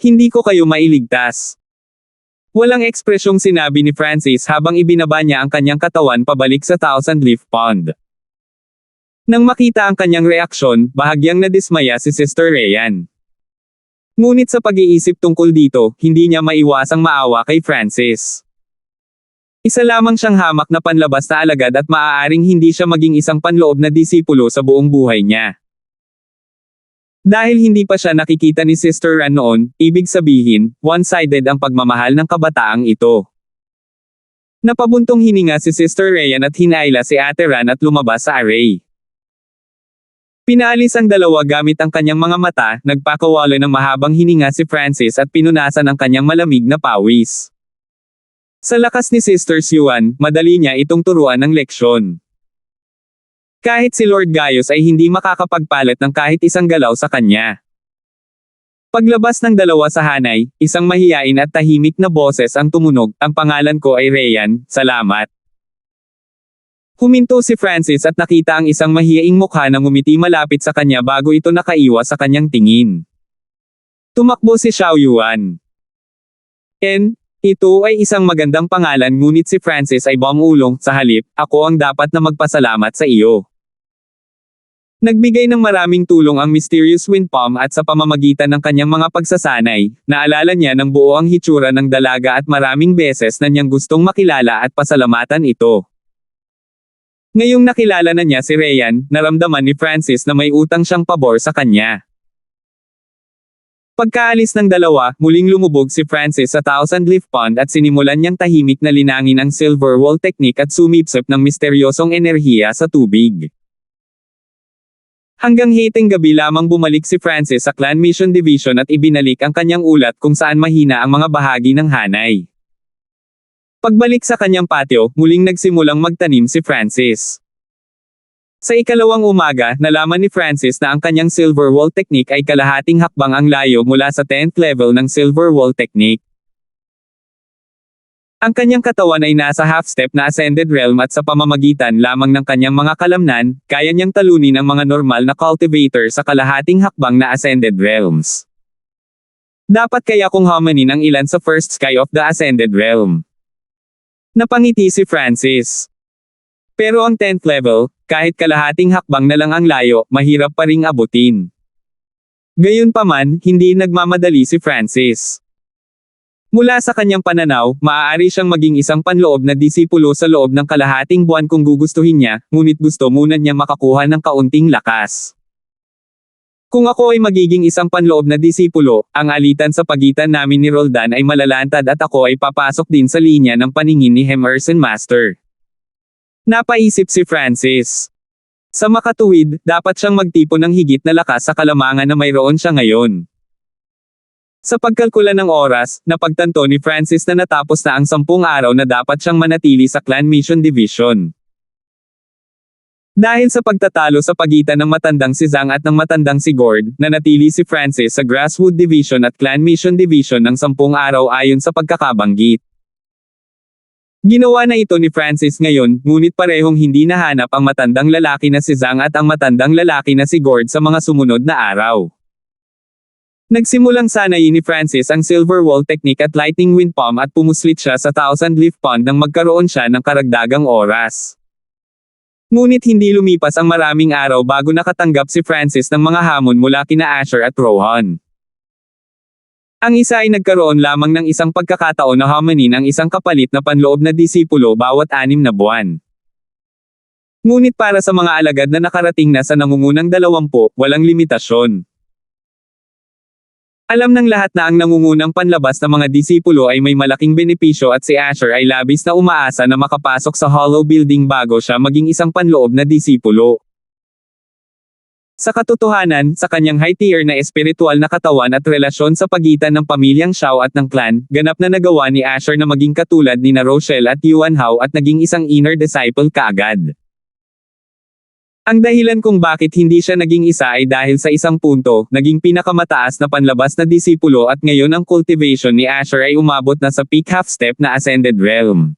hindi ko kayo mailigtas. Walang ekspresyong sinabi ni Francis habang ibinaba niya ang kanyang katawan pabalik sa Thousand Leaf Pond. Nang makita ang kanyang reaksyon, bahagyang nadismaya si Sister Ryan. Ngunit sa pag-iisip tungkol dito, hindi niya maiwasang maawa kay Francis. Isa lamang siyang hamak na panlabas na alagad at maaaring hindi siya maging isang panloob na disipulo sa buong buhay niya. Dahil hindi pa siya nakikita ni Sister Ran noon, ibig sabihin, one-sided ang pagmamahal ng kabataang ito. Napabuntong hininga si Sister Ryan at hinayla si Ate Ran at lumabas sa array. Pinaalis ang dalawa gamit ang kanyang mga mata, nagpakawala ng mahabang hininga si Francis at pinunasan ang kanyang malamig na pawis. Sa lakas ni Sister Siwan, madali niya itong turuan ng leksyon. Kahit si Lord Gaius ay hindi makakapagpalit ng kahit isang galaw sa kanya. Paglabas ng dalawa sa hanay, isang mahiyain at tahimik na boses ang tumunog, ang pangalan ko ay Ryan, salamat. Huminto si Francis at nakita ang isang mahiyaing mukha na ngumiti malapit sa kanya bago ito nakaiwas sa kanyang tingin. Tumakbo si Xiao Yuan. Ito ay isang magandang pangalan ngunit si Francis ay bumulong, sa halip, ako ang dapat na magpasalamat sa iyo. Nagbigay ng maraming tulong ang Mysterious Wind Palm at sa pamamagitan ng kanyang mga pagsasanay, naalala niya ng buo ang hitsura ng dalaga at maraming beses na niyang gustong makilala at pasalamatan ito. Ngayong nakilala na niya si Ryan, naramdaman ni Francis na may utang siyang pabor sa kanya. Pagkaalis ng dalawa, muling lumubog si Francis sa Thousand Leaf Pond at sinimulan niyang tahimik na linangin ang Silver Wall Technique at sumipsip ng misteryosong enerhiya sa tubig. Hanggang hiteng gabi lamang bumalik si Francis sa Clan Mission Division at ibinalik ang kanyang ulat kung saan mahina ang mga bahagi ng hanay. Pagbalik sa kanyang patio, muling nagsimulang magtanim si Francis. Sa ikalawang umaga, nalaman ni Francis na ang kanyang Silver Wall Technique ay kalahating hakbang ang layo mula sa 10th level ng Silver Wall Technique. Ang kanyang katawan ay nasa half-step na Ascended Realm at sa pamamagitan lamang ng kanyang mga kalamnan, kaya niyang talunin ang mga normal na cultivator sa kalahating hakbang na Ascended Realms. Dapat kaya kong hamanin ang ilan sa first sky of the Ascended Realm. Napangiti si Francis. Pero ang 10th level, kahit kalahating hakbang na lang ang layo, mahirap pa ring abutin. Gayunpaman, hindi nagmamadali si Francis. Mula sa kanyang pananaw, maaari siyang maging isang panloob na disipulo sa loob ng kalahating buwan kung gugustuhin niya, ngunit gusto muna niya makakuha ng kaunting lakas. Kung ako ay magiging isang panloob na disipulo, ang alitan sa pagitan namin ni Roldan ay malalantad at ako ay papasok din sa linya ng paningin ni Emerson Master. Napaisip si Francis. Sa makatuwid, dapat siyang magtipon ng higit na lakas sa kalamangan na mayroon siya ngayon. Sa pagkalkula ng oras, napagtanto ni Francis na natapos na ang 10 araw na dapat siyang manatili sa Clan Mission Division. Dahil sa pagtatalo sa pagitan ng matandang si Zhang at ng matandang si Gord, nanatili si Francis sa Grasswood Division at Clan Mission Division ng 10 araw ayon sa pagkakabanggit. Ginawa na ito ni Francis ngayon, ngunit parehong hindi nahanap ang matandang lalaki na si Zhang at ang matandang lalaki na si Gord sa mga sumunod na araw. Nagsimulang sanayin ni Francis ang Silver Wall Technique at Lightning Wind Palm at pumuslit siya sa Thousand Leaf Pond nang magkaroon siya ng karagdagang oras. Ngunit hindi lumipas ang maraming araw bago nakatanggap si Francis ng mga hamon mula kina Asher at Rohan. Ang isa ay nagkaroon lamang ng isang pagkakataon na hamanin ang isang kapalit na panloob na disipulo bawat 6 na buwan. Ngunit para sa mga alagad na nakarating na sa nangungunang 20, walang limitasyon. Alam ng lahat na ang nangungunang panlabas na mga disipulo ay may malaking benepisyo at si Asher ay labis na umaasa na makapasok sa Hollow Building bago siya maging isang panloob na disipulo. Sa katotohanan, sa kanyang high-tier na espiritual na katawan at relasyon sa pagitan ng pamilyang Shao at ng clan, ganap na nagawa ni Asher na maging katulad ni Rochelle at Yuan Hao at naging isang inner disciple kaagad. Ang dahilan kung bakit hindi siya naging isa ay dahil sa isang punto, naging pinakamataas na panlabas na disipulo at ngayon ang cultivation ni Asher ay umabot na sa peak half-step na Ascended Realm.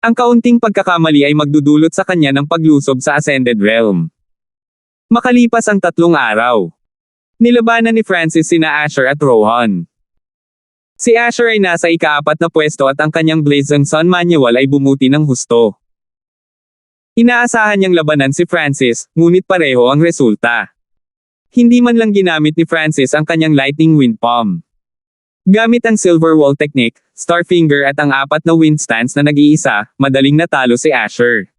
Ang kaunting pagkakamali ay magdudulot sa kanya ng paglusob sa Ascended Realm. Makalipas ang 3 araw, nilabanan ni Francis sina Asher at Rohan. Si Asher ay nasa ika-4 na pwesto at ang kanyang Blazing Sun Manual ay bumuti ng husto. Inaasahan niyang labanan si Francis, ngunit pareho ang resulta. Hindi man lang ginamit ni Francis ang kanyang Lightning Wind Palm. Gamit ang Silver Wall Technique, Starfinger at ang 4 na Wind Stance na nag-iisa, madaling natalo si Asher.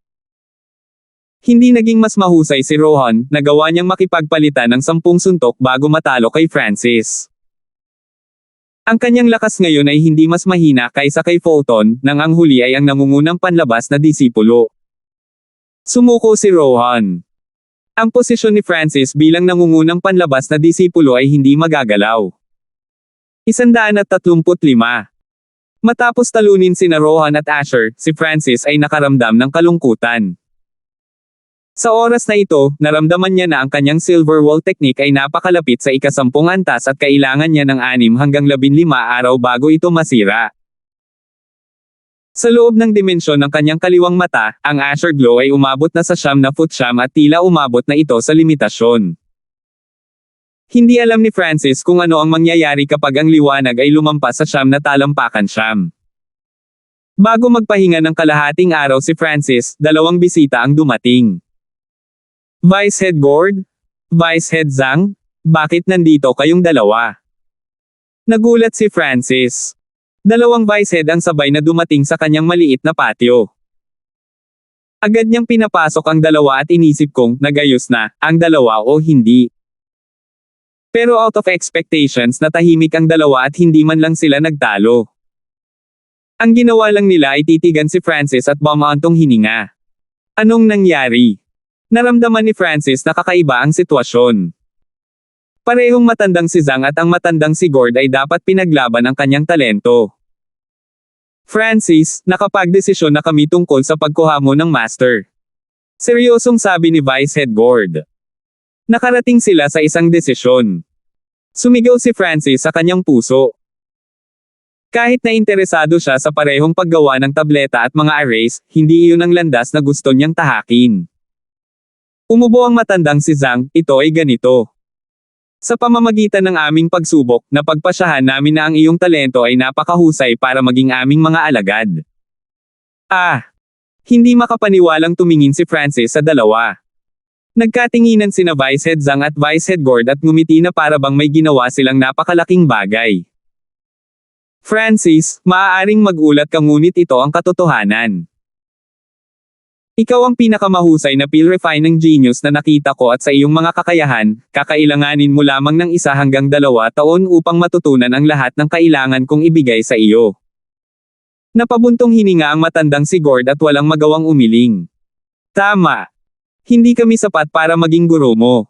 Hindi naging mas mahusay si Rohan, nagawa niyang makipagpalitan ng 10 suntok bago matalo kay Francis. Ang kanyang lakas ngayon ay hindi mas mahina kaysa kay Fulton, nang ang huli ay ang nangungunang panlabas na disipulo. Sumuko si Rohan. Ang posisyon ni Francis bilang nangungunang panlabas na disipulo ay hindi magagalaw. 135. Matapos talunin sina Rohan at Asher, si Francis ay nakaramdam ng kalungkutan. Sa oras na ito, naramdaman niya na ang kanyang Silver Wall Technique ay napakalapit sa ika-10 antas at kailangan niya ng 6 hanggang 15 araw bago ito masira. Sa loob ng dimensyon ng kanyang kaliwang mata, ang Asher Glow ay umabot na sa 9 at tila umabot na ito sa limitasyon. Hindi alam ni Francis kung ano ang mangyayari kapag ang liwanag ay lumampas sa 9 na talampakan 9. Bago magpahinga ng kalahating araw si Francis, 2 bisita ang dumating. Vice Head Gord? Vice Head Zhang? Bakit nandito kayong dalawa? Nagulat si Francis. 2 Vice Head ang sabay na dumating sa kanyang maliit na patio. Agad niyang pinapasok ang 2 at inisip kong, nagayos na, ang 2 o hindi. Pero out of expectations natahimik ang 2 at hindi man lang sila nagtalo. Ang ginawa lang nila ay titigan si Francis at bumantong hininga. Anong nangyari? Naramdaman ni Francis na kakaiba ang sitwasyon. Parehong matandang si Zhang at ang matandang si Gord ay dapat pinaglaban ang kanyang talento. Francis, nakapagdesisyon na kami tungkol sa pagkuha mo ng master. Seryosong sabi ni Vice Head Gord. Nakarating sila sa isang desisyon. Sumigaw si Francis sa kanyang puso. Kahit na interesado siya sa parehong paggawa ng tableta at mga arrays, hindi iyon ang landas na gusto niyang tahakin. Umubo ang matandang si Zhang, ito ay ganito. Sa pamamagitan ng aming pagsubok, napagpasyahan namin na ang iyong talento ay napakahusay para maging aming mga alagad. Hindi makapaniwalang tumingin si Francis sa 2. Nagkatinginan sina Vice Head Zhang at Vice Head Gord at ngumiti na para bang may ginawa silang napakalaking bagay. Francis, maaaring magulat ka ngunit ito ang katotohanan. Ikaw ang pinakamahusay na pil-refining genius na nakita ko at sa iyong mga kakayahan, kakailanganin mo lamang ng 1 hanggang 2 taon upang matutunan ang lahat ng kailangan kong ibigay sa iyo. Napabuntong hininga ang matandang si Gord at walang magawang umiling. Tama. Hindi kami sapat para maging guro mo.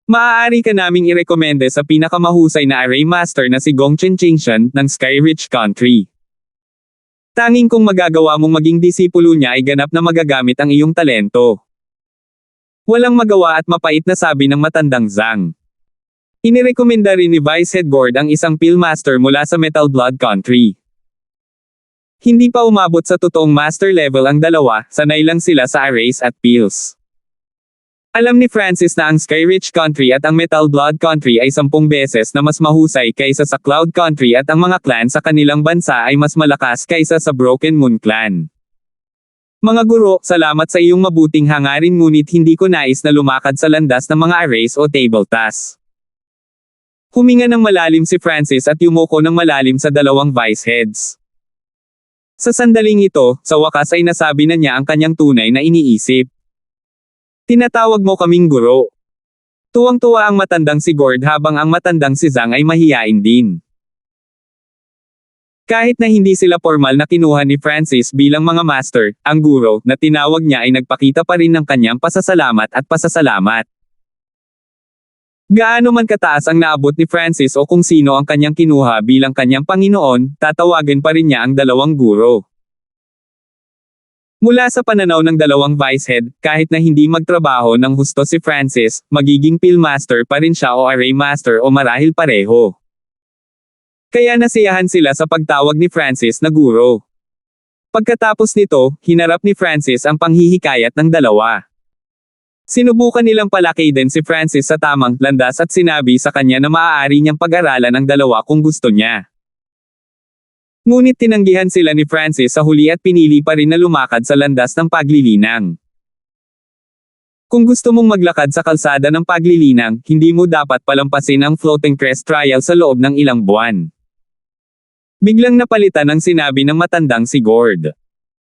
Maaari ka naming irekomende sa pinakamahusay na array master na si Gong Chenchingshan ng Sky Rich Country. Tanging kung magagawa mong maging disipulo niya ay ganap na magagamit ang iyong talento. Walang magawa at mapait na sabi ng matandang Zhang. Inirekomenda rin ni Vice Head Gord ang isang Pillmaster mula sa Metal Blood Country. Hindi pa umabot sa totoong master level ang dalawa, sanay lang sila sa arrays at pills. Alam ni Francis na ang Sky-Rich Country at ang Metal Blood Country ay 10 beses na mas mahusay kaysa sa Cloud Country at ang mga clan sa kanilang bansa ay mas malakas kaysa sa Broken Moon Clan. Mga guro, salamat sa iyong mabuting hangarin ngunit hindi ko nais na lumakad sa landas ng mga arrays o table tasks. Huminga ng malalim si Francis at yumuko ng malalim sa dalawang vice heads. Sa sandaling ito, sa wakas ay nasabi na niya ang kanyang tunay na iniisip. Tinatawag mo kaming guro. Tuwang-tuwa ang matandang si Gord habang ang matandang si Zhang ay mahiyain din. Kahit na hindi sila formal na kinuha ni Francis bilang mga master, ang guro na tinawag niya ay nagpakita pa rin ng kanyang pasasalamat at pasasalamat. Gaano man kataas ang naabot ni Francis o kung sino ang kanyang kinuha bilang kanyang Panginoon, tatawagin pa rin niya ang dalawang guro. Mula sa pananaw ng dalawang vice head, kahit na hindi magtrabaho ng husto si Francis, magiging pill master pa rin siya o array master o marahil pareho. Kaya nasiyahan sila sa pagtawag ni Francis na guro. Pagkatapos nito, hinarap ni Francis ang panghihikayat ng dalawa. Sinubukan nilang palakidin si Francis sa tamang landas at sinabi sa kanya na maaari niyang pag-aralan ang dalawa kung gusto niya. Ngunit tinanggihan sila ni Francis sa huli at pinili pa rin na lumakad sa landas ng paglilinang. Kung gusto mong maglakad sa kalsada ng paglilinang, hindi mo dapat palampasin ang floating crest trial sa loob ng ilang buwan. Biglang napalitan ang sinabi ng matandang si Gord.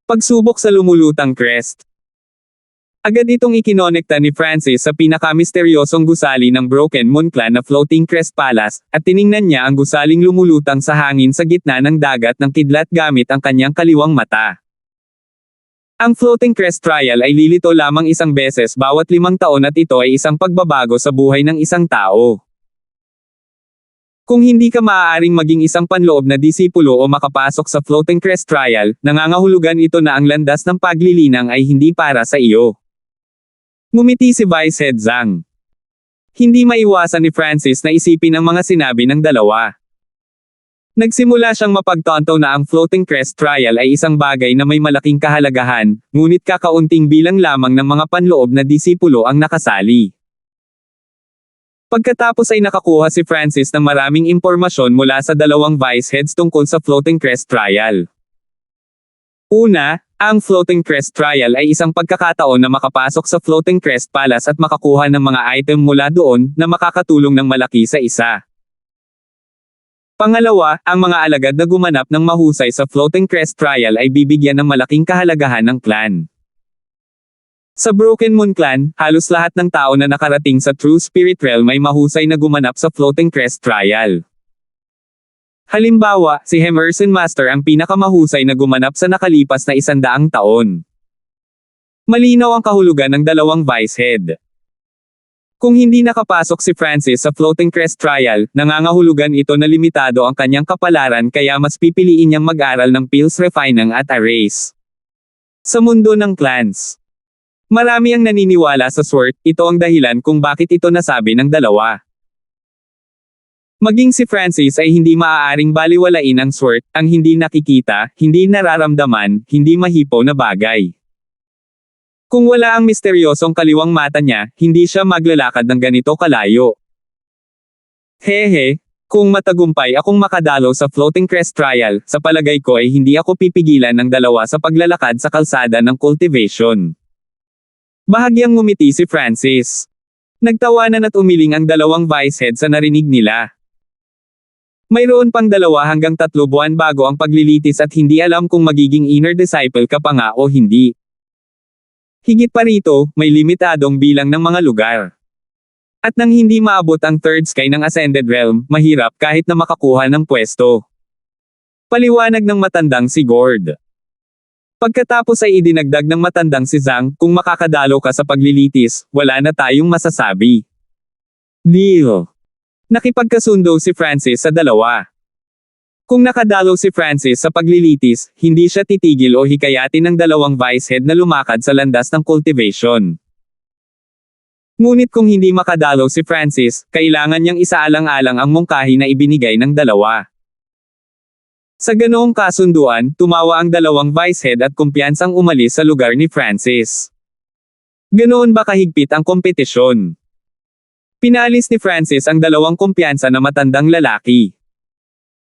Pagsubok sa lumulutang crest. Agad itong ikinonekta ni Francis sa pinakamisteryosong gusali ng Broken Moon Clan na Floating Crest Palace, at tiningnan niya ang gusaling lumulutang sa hangin sa gitna ng dagat ng kidlat gamit ang kanyang kaliwang mata. Ang Floating Crest Trial ay lilito lamang isang beses bawat 5 taon at ito ay isang pagbabago sa buhay ng isang tao. Kung hindi ka maaaring maging isang panloob na disipulo o makapasok sa Floating Crest Trial, nangangahulugan ito na ang landas ng paglilinang ay hindi para sa iyo. Ngumiti si Vice Head Zhang. Hindi maiwasan ni Francis na isipin ang mga sinabi ng dalawa. Nagsimula siyang mapagtanto na ang Floating Crest Trial ay isang bagay na may malaking kahalagahan, ngunit kakaunting bilang lamang ng mga panloob na disipulo ang nakasali. Pagkatapos ay nakakuha si Francis ng maraming impormasyon mula sa dalawang Vice Heads tungkol sa Floating Crest Trial. Una, ang Floating Crest Trial ay isang pagkakataon na makapasok sa Floating Crest Palace at makakuha ng mga item mula doon na makakatulong ng malaki sa isa. Pangalawa, ang mga alagad na gumanap ng mahusay sa Floating Crest Trial ay bibigyan ng malaking kahalagahan ng clan. Sa Broken Moon Clan, halos lahat ng tao na nakarating sa True Spirit Realm ay mahusay na gumanap sa Floating Crest Trial. Halimbawa, si Emerson Master ang pinakamahusay na gumanap sa nakalipas na 100 taon. Malinaw ang kahulugan ng dalawang Vice Head. Kung hindi nakapasok si Francis sa Floating Crest Trial, nangangahulugan ito na limitado ang kanyang kapalaran kaya mas pipiliin niyang mag-aral ng Pills Refining at Arrays. Sa mundo ng clans. Marami ang naniniwala sa Sword, ito ang dahilan kung bakit ito nasabi ng dalawa. Maging si Francis ay hindi maaaring baliwalain ang Sword, ang hindi nakikita, hindi nararamdaman, hindi mahipo na bagay. Kung wala ang misteryosong kaliwang mata niya, hindi siya maglalakad ng ganito kalayo. Hehe, kung matagumpay akong makadalo sa Floating Crest Trial, sa palagay ko ay hindi ako pipigilan ng dalawa sa paglalakad sa kalsada ng cultivation. Bahagyang ngumiti si Francis. Nagtawanan at umiling ang dalawang Vice Head sa narinig nila. Mayroon pang 2 hanggang 3 buwan bago ang paglilitis at hindi alam kung magiging inner disciple ka pa nga o hindi. Higit pa rito, may limitadong bilang ng mga lugar. At nang hindi maabot ang third sky ng Ascended Realm, mahirap kahit na makakuha ng pwesto. Paliwanag ng matandang si Gord. Pagkatapos ay idinagdag ng matandang si Zhang, kung makakadalo ka sa paglilitis, wala na tayong masasabi. Deal. Nakipagkasundo si Francis sa dalawa. Kung nakadalo si Francis sa paglilitis, hindi siya titigil o hikayatin ng dalawang Vice Head na lumakad sa landas ng cultivation. Ngunit kung hindi makadalo si Francis, kailangan niyang isaalang-alang ang mungkahi na ibinigay ng dalawa. Sa ganoong kasunduan, tumawa ang dalawang vice-head at kumpiyansang umalis sa lugar ni Francis. Ganoon ba kahigpit ang kompetisyon? Pinalis ni Francis ang dalawang kumpiyansa na matandang lalaki.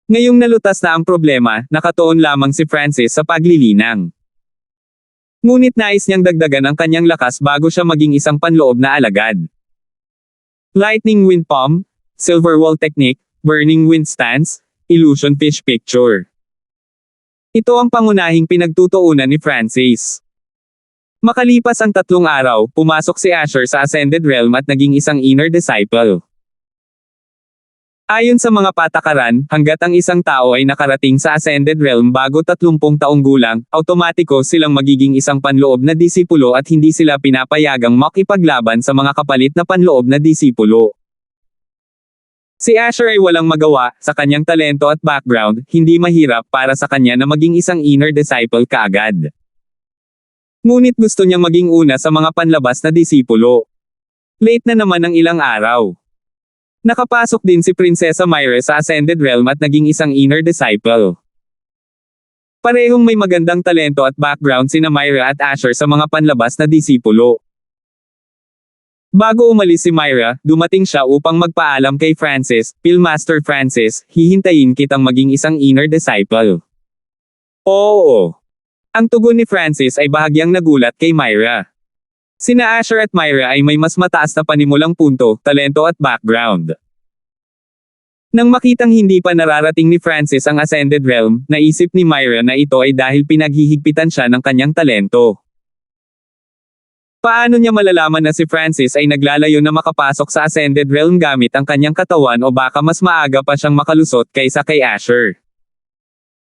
Ngayong nalutas na ang problema, nakatuon lamang si Francis sa paglilinang. Ngunit nais niyang dagdagan ang kanyang lakas bago siya maging isang panloob na alagad. Lightning Wind Palm, Silver Wall Technique, Burning Wind Stance, Illusion Fish Picture. Ito ang pangunahing pinagtutuunan ni Francis. Makalipas ang 3 araw, pumasok si Asher sa Ascended Realm at naging isang inner disciple. Ayon sa mga patakaran, hanggat ang isang tao ay nakarating sa Ascended Realm bago 30 taong gulang, automatiko silang magiging isang panloob na disipulo at hindi sila pinapayagang makipaglaban sa mga kapalit na panloob na disipulo. Si Asher ay walang magawa, sa kanyang talento at background, hindi mahirap para sa kanya na maging isang inner disciple kaagad. Ngunit gusto niyang maging una sa mga panlabas na disipulo. Late na naman ang ilang araw. Nakapasok din si Prinsesa Myra sa Ascended Realm at naging isang inner disciple. Parehong may magandang talento at background sina Myra at Asher sa mga panlabas na disipulo. Bago umalis si Myra, dumating siya upang magpaalam kay Francis, Pilmaster Francis, hihintayin kitang maging isang inner disciple. Oo. Ang tugon ni Francis ay bahagyang nagulat kay Myra. Sina Asher at Myra ay may mas mataas na panimulang punto, talento at background. Nang makitang hindi pa nararating ni Francis ang Ascended Realm, naisip ni Myra na ito ay dahil pinaghihigpitan siya ng kanyang talento. Paano niya malalaman na si Francis ay naglalayo na makapasok sa Ascended Realm gamit ang kanyang katawan o baka mas maaga pa siyang makalusot kaysa kay Asher?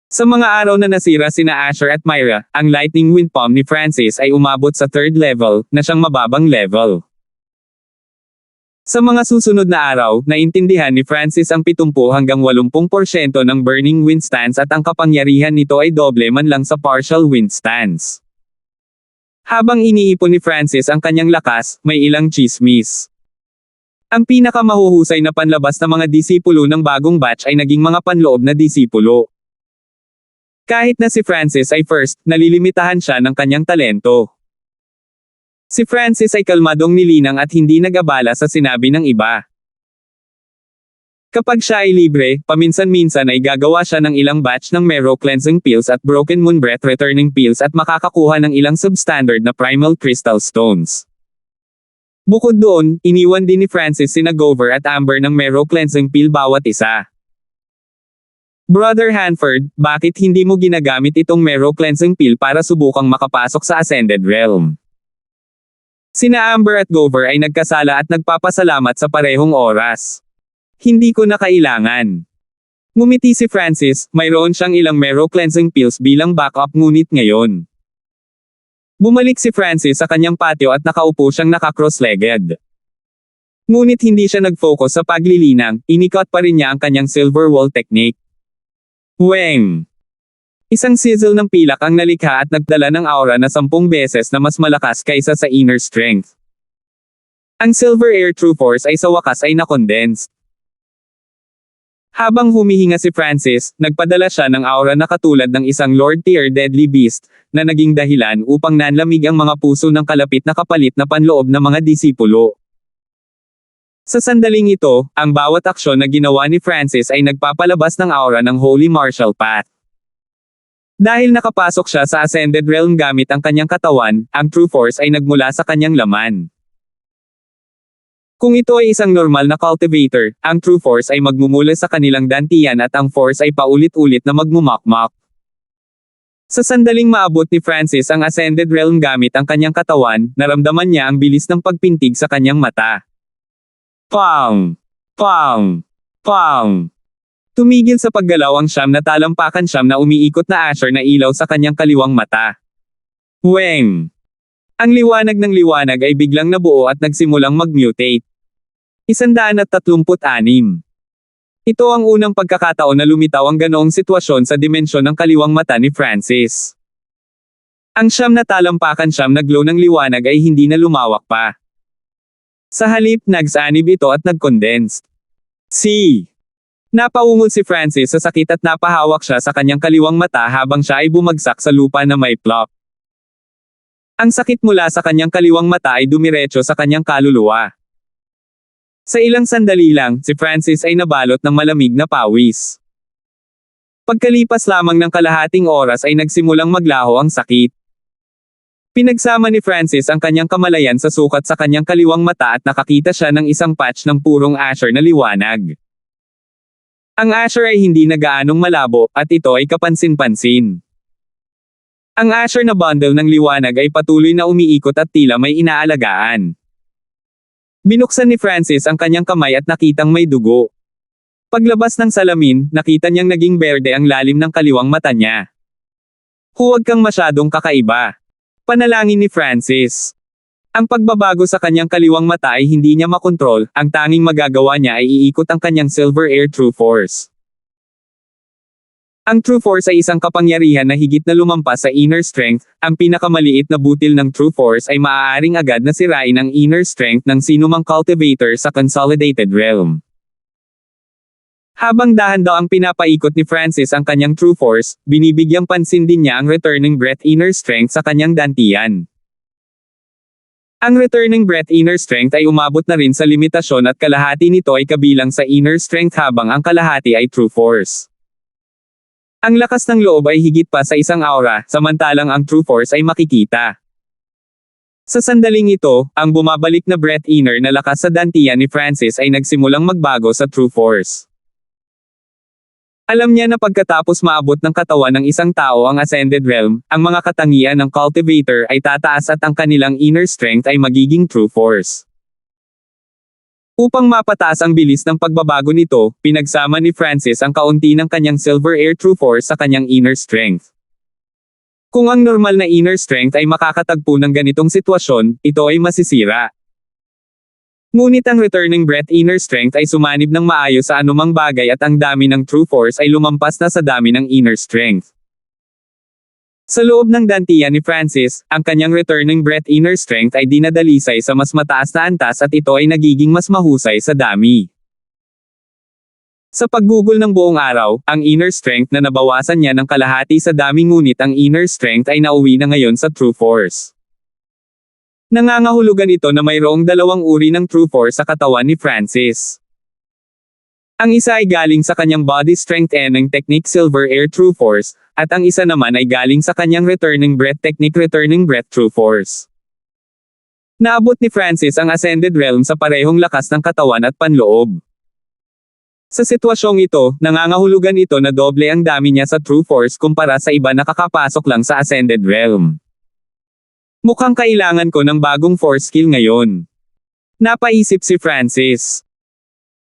Sa mga araw na nasira sina Asher at Myra, ang Lightning Wind Palm ni Francis ay umabot sa 3rd level, na siyang mababang level. Sa mga susunod na araw, naintindihan ni Francis ang 70 hanggang 80% ng Burning Wind Stance at ang kapangyarihan nito ay doble man lang sa Partial Wind Stance. Habang iniipon ni Francis ang kanyang lakas, may ilang chismis. Ang pinakamahuhusay na panlabas na mga disipulo ng bagong batch ay naging mga panloob na disipulo. Kahit na si Francis ay first, nalilimitahan siya ng kanyang talento. Si Francis ay kalmadong nilinang at hindi nag-abala sa sinabi ng iba. Kapag siya ay libre, paminsan-minsan ay gagawa siya ng ilang batch ng Mero Cleansing Pills at Broken Moon Breath Returning Pills at makakakuha ng ilang substandard na Primal Crystal Stones. Bukod doon, iniwan din ni Francis sina Gover at Amber ng Mero Cleansing Pill bawat isa. Brother Hanford, bakit hindi mo ginagamit itong Mero Cleansing Pill para subukang makapasok sa Ascended Realm? Sina Amber at Gover ay nagkasala at nagpapasalamat sa parehong oras. Hindi ko na kailangan. Ngumiti si Francis, mayroon siyang ilang Mero Cleansing Pills bilang backup ngunit ngayon. Bumalik si Francis sa kanyang patio at nakaupo siyang naka-cross-legged. Ngunit hindi siya nag-focus sa paglilinang, inikot pa rin niya ang kanyang Silver Wall Technique. Weng! Isang sizzle ng pilak ang nalikha at nagdala ng aura na 10 beses na mas malakas kaysa sa inner strength. Ang Silver Air True Force ay sa wakas ay na-condensed. Habang humihinga si Francis, nagpadala siya ng aura na katulad ng isang Lord Tier Deadly Beast, na naging dahilan upang nanlamig ang mga puso ng kalapit na kapalit na panloob na mga disipulo. Sa sandaling ito, ang bawat aksyon na ginawa ni Francis ay nagpapalabas ng aura ng Holy Martial Path. Dahil nakapasok siya sa Ascended Realm gamit ang kanyang katawan, ang True Force ay nagmula sa kanyang laman. Kung ito ay isang normal na cultivator, ang True Force ay magmumula sa kanilang dantian at ang Force ay paulit-ulit na magmumakmak. Sa sandaling maabot ni Francis ang Ascended Realm gamit ang kanyang katawan, naramdaman niya ang bilis ng pagpintig sa kanyang mata. Pang! Pang! Pang! Tumigil sa paggalaw ang siyam na talampakan siyam na umiikot na Asher na ilaw sa kanyang kaliwang mata. Weng! Ang liwanag ng liwanag ay biglang nabuo at nagsimulang mag-mutate. 136. Ito ang unang pagkakataon na lumitaw ang ganoong sitwasyon sa dimensyon ng kaliwang mata ni Francis. Ang siyam na talampakan siyam na glow ng liwanag ay hindi na lumawak pa. Sa halip, nagsanib ito at nag-condensed. Napaungol si Francis sa sakit at napahawak siya sa kanyang kaliwang mata habang siya ay bumagsak sa lupa na may plop. Ang sakit mula sa kanyang kaliwang mata ay dumiretso sa kanyang kaluluwa. Sa ilang sandali lang, si Francis ay nabalot ng malamig na pawis. Pagkalipas lamang ng kalahating oras ay nagsimulang maglaho ang sakit. Pinagsama ni Francis ang kanyang kamalayan sa sukat sa kanyang kaliwang mata at nakakita siya ng isang patch ng purong Asher na liwanag. Ang Asher ay hindi na gaanong malabo, at ito ay kapansin-pansin. Ang Asher na bundle ng liwanag ay patuloy na umiikot at tila may inaalagaan. Binuksan ni Francis ang kanyang kamay at nakitang may dugo. Paglabas ng salamin, nakita niyang naging berde ang lalim ng kaliwang mata niya. Huwag kang masyadong kakaiba. Panalangin ni Francis. Ang pagbabago sa kanyang kaliwang mata ay hindi niya makontrol, ang tanging magagawa niya ay iikot ang kanyang Silver Air True Force. Ang True Force ay isang kapangyarihan na higit na lumampas sa Inner Strength, ang pinakamaliit na butil ng True Force ay maaaring agad na sirain ang Inner Strength ng sinumang cultivator sa Consolidated Realm. Habang dahan-daw ang pinapaikot ni Francis ang kanyang True Force, binibigyang pansin din niya ang Returning Breath Inner Strength sa kanyang dantian. Ang Returning Breath Inner Strength ay umabot na rin sa limitasyon at kalahati nito ay kabilang sa Inner Strength habang ang kalahati ay True Force. Ang lakas ng loob ay higit pa sa isang aura, samantalang ang True Force ay makikita. Sa sandaling ito, ang bumabalik na Breath Inner na lakas sa dantian ni Francis ay nagsimulang magbago sa True Force. Alam niya na pagkatapos maabot ng katawan ng isang tao ang Ascended Realm, ang mga katangian ng cultivator ay tataas at ang kanilang inner strength ay magiging True Force. Upang mapataas ang bilis ng pagbabago nito, pinagsama ni Francis ang kaunti ng kanyang Silver Air True Force sa kanyang inner strength. Kung ang normal na inner strength ay makakatagpo ng ganitong sitwasyon, ito ay masisira. Ngunit ang Returning Breath Inner Strength ay sumanib ng maayos sa anumang bagay at ang dami ng True Force ay lumampas na sa dami ng Inner Strength. Sa loob ng dantian ni Francis, ang kanyang Returning Breath Inner Strength ay dinadalisay sa mas mataas na antas at ito ay nagiging mas mahusay sa dami. Sa paggugol ng buong araw, ang Inner Strength na nabawasan niya ng kalahati sa dami ngunit ang Inner Strength ay nauwi na ngayon sa True Force. Nangangahulugan ito na mayroong dalawang uri ng True Force sa katawan ni Francis. Ang isa ay galing sa kanyang Body Strength Enhancing Technique Silver Air True Force, at ang isa naman ay galing sa kanyang Returning Breath Technique Returning Breath True Force. Naabot ni Francis ang Ascended Realm sa parehong lakas ng katawan at panloob. Sa sitwasyong ito, nangangahulugan ito na doble ang dami niya sa True Force kumpara sa iba na kakapasok lang sa Ascended Realm. Mukhang kailangan ko ng bagong force skill ngayon. Napaisip si Francis.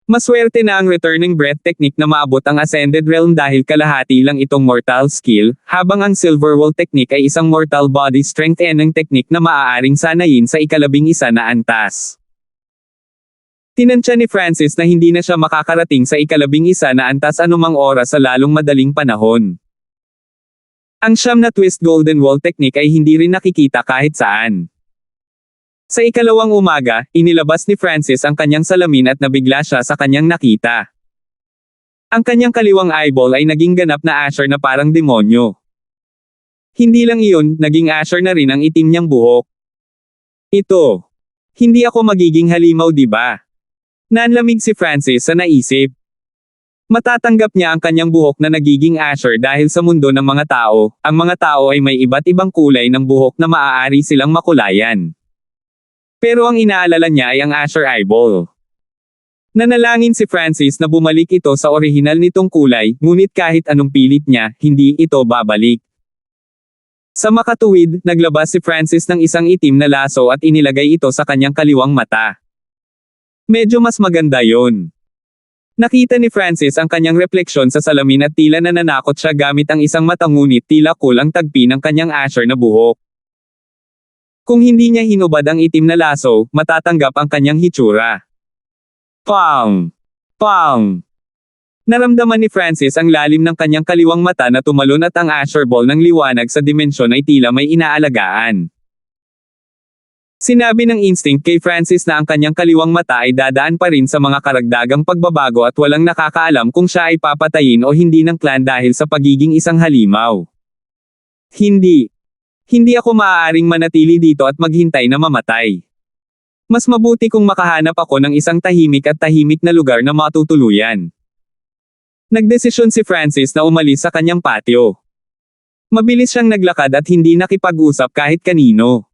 Maswerte na ang Returning Breath Technique na maabot ang Ascended Realm dahil kalahati lang itong mortal skill, habang ang Silver Wall Technique ay isang mortal body strength enhancing technique na maaaring sanayin sa ika-11 na antas. Tinansya ni Francis na hindi na siya makakarating sa ika-11 na antas anumang oras sa lalong madaling panahon. Ang siyam na twist golden wall technique ay hindi rin nakikita kahit saan. Sa ikalawang umaga, inilabas ni Francis ang kanyang salamin at nabigla siya sa kanyang nakita. Ang kanyang kaliwang eyeball ay naging ganap na Asher na parang demonyo. Hindi lang iyon, naging Asher na rin ang itim niyang buhok. Ito. Hindi ako magiging halimaw, di ba? Nanlamig si Francis sa naisip. Matatanggap niya ang kanyang buhok na nagiging Asher dahil sa mundo ng mga tao, ang mga tao ay may iba't ibang kulay ng buhok na maaari silang makulayan. Pero ang inaalala niya ay ang Asher eyeball. Nanalangin si Francis na bumalik ito sa orihinal nitong kulay, ngunit kahit anong pilit niya, hindi ito babalik. Sa makatuwid, naglabas si Francis ng isang itim na laso at inilagay ito sa kanyang kaliwang mata. Medyo mas maganda yon. Nakita ni Francis ang kanyang refleksyon sa salamin at tila nananakot siya gamit ang isang mata ngunit tila cool ang tagpi ng kanyang Asher na buhok. Kung hindi niya hinubad ang itim na laso, matatanggap ang kanyang hitsura. Pang! Pang! Naramdaman ni Francis ang lalim ng kanyang kaliwang mata na tumalon at ang Asher ball ng liwanag sa dimensyon ay tila may inaalagaan. Sinabi ng instinct kay Francis na ang kanyang kaliwang mata ay dadaan pa rin sa mga karagdagang pagbabago at walang nakakaalam kung siya ay papatayin o hindi ng clan dahil sa pagiging isang halimaw. Hindi. Hindi ako maaaring manatili dito at maghintay na mamatay. Mas mabuti kung makahanap ako ng isang tahimik na lugar na matutuluyan. Nagdesisyon si Francis na umalis sa kanyang patio. Mabilis siyang naglakad at hindi nakipag-usap kahit kanino.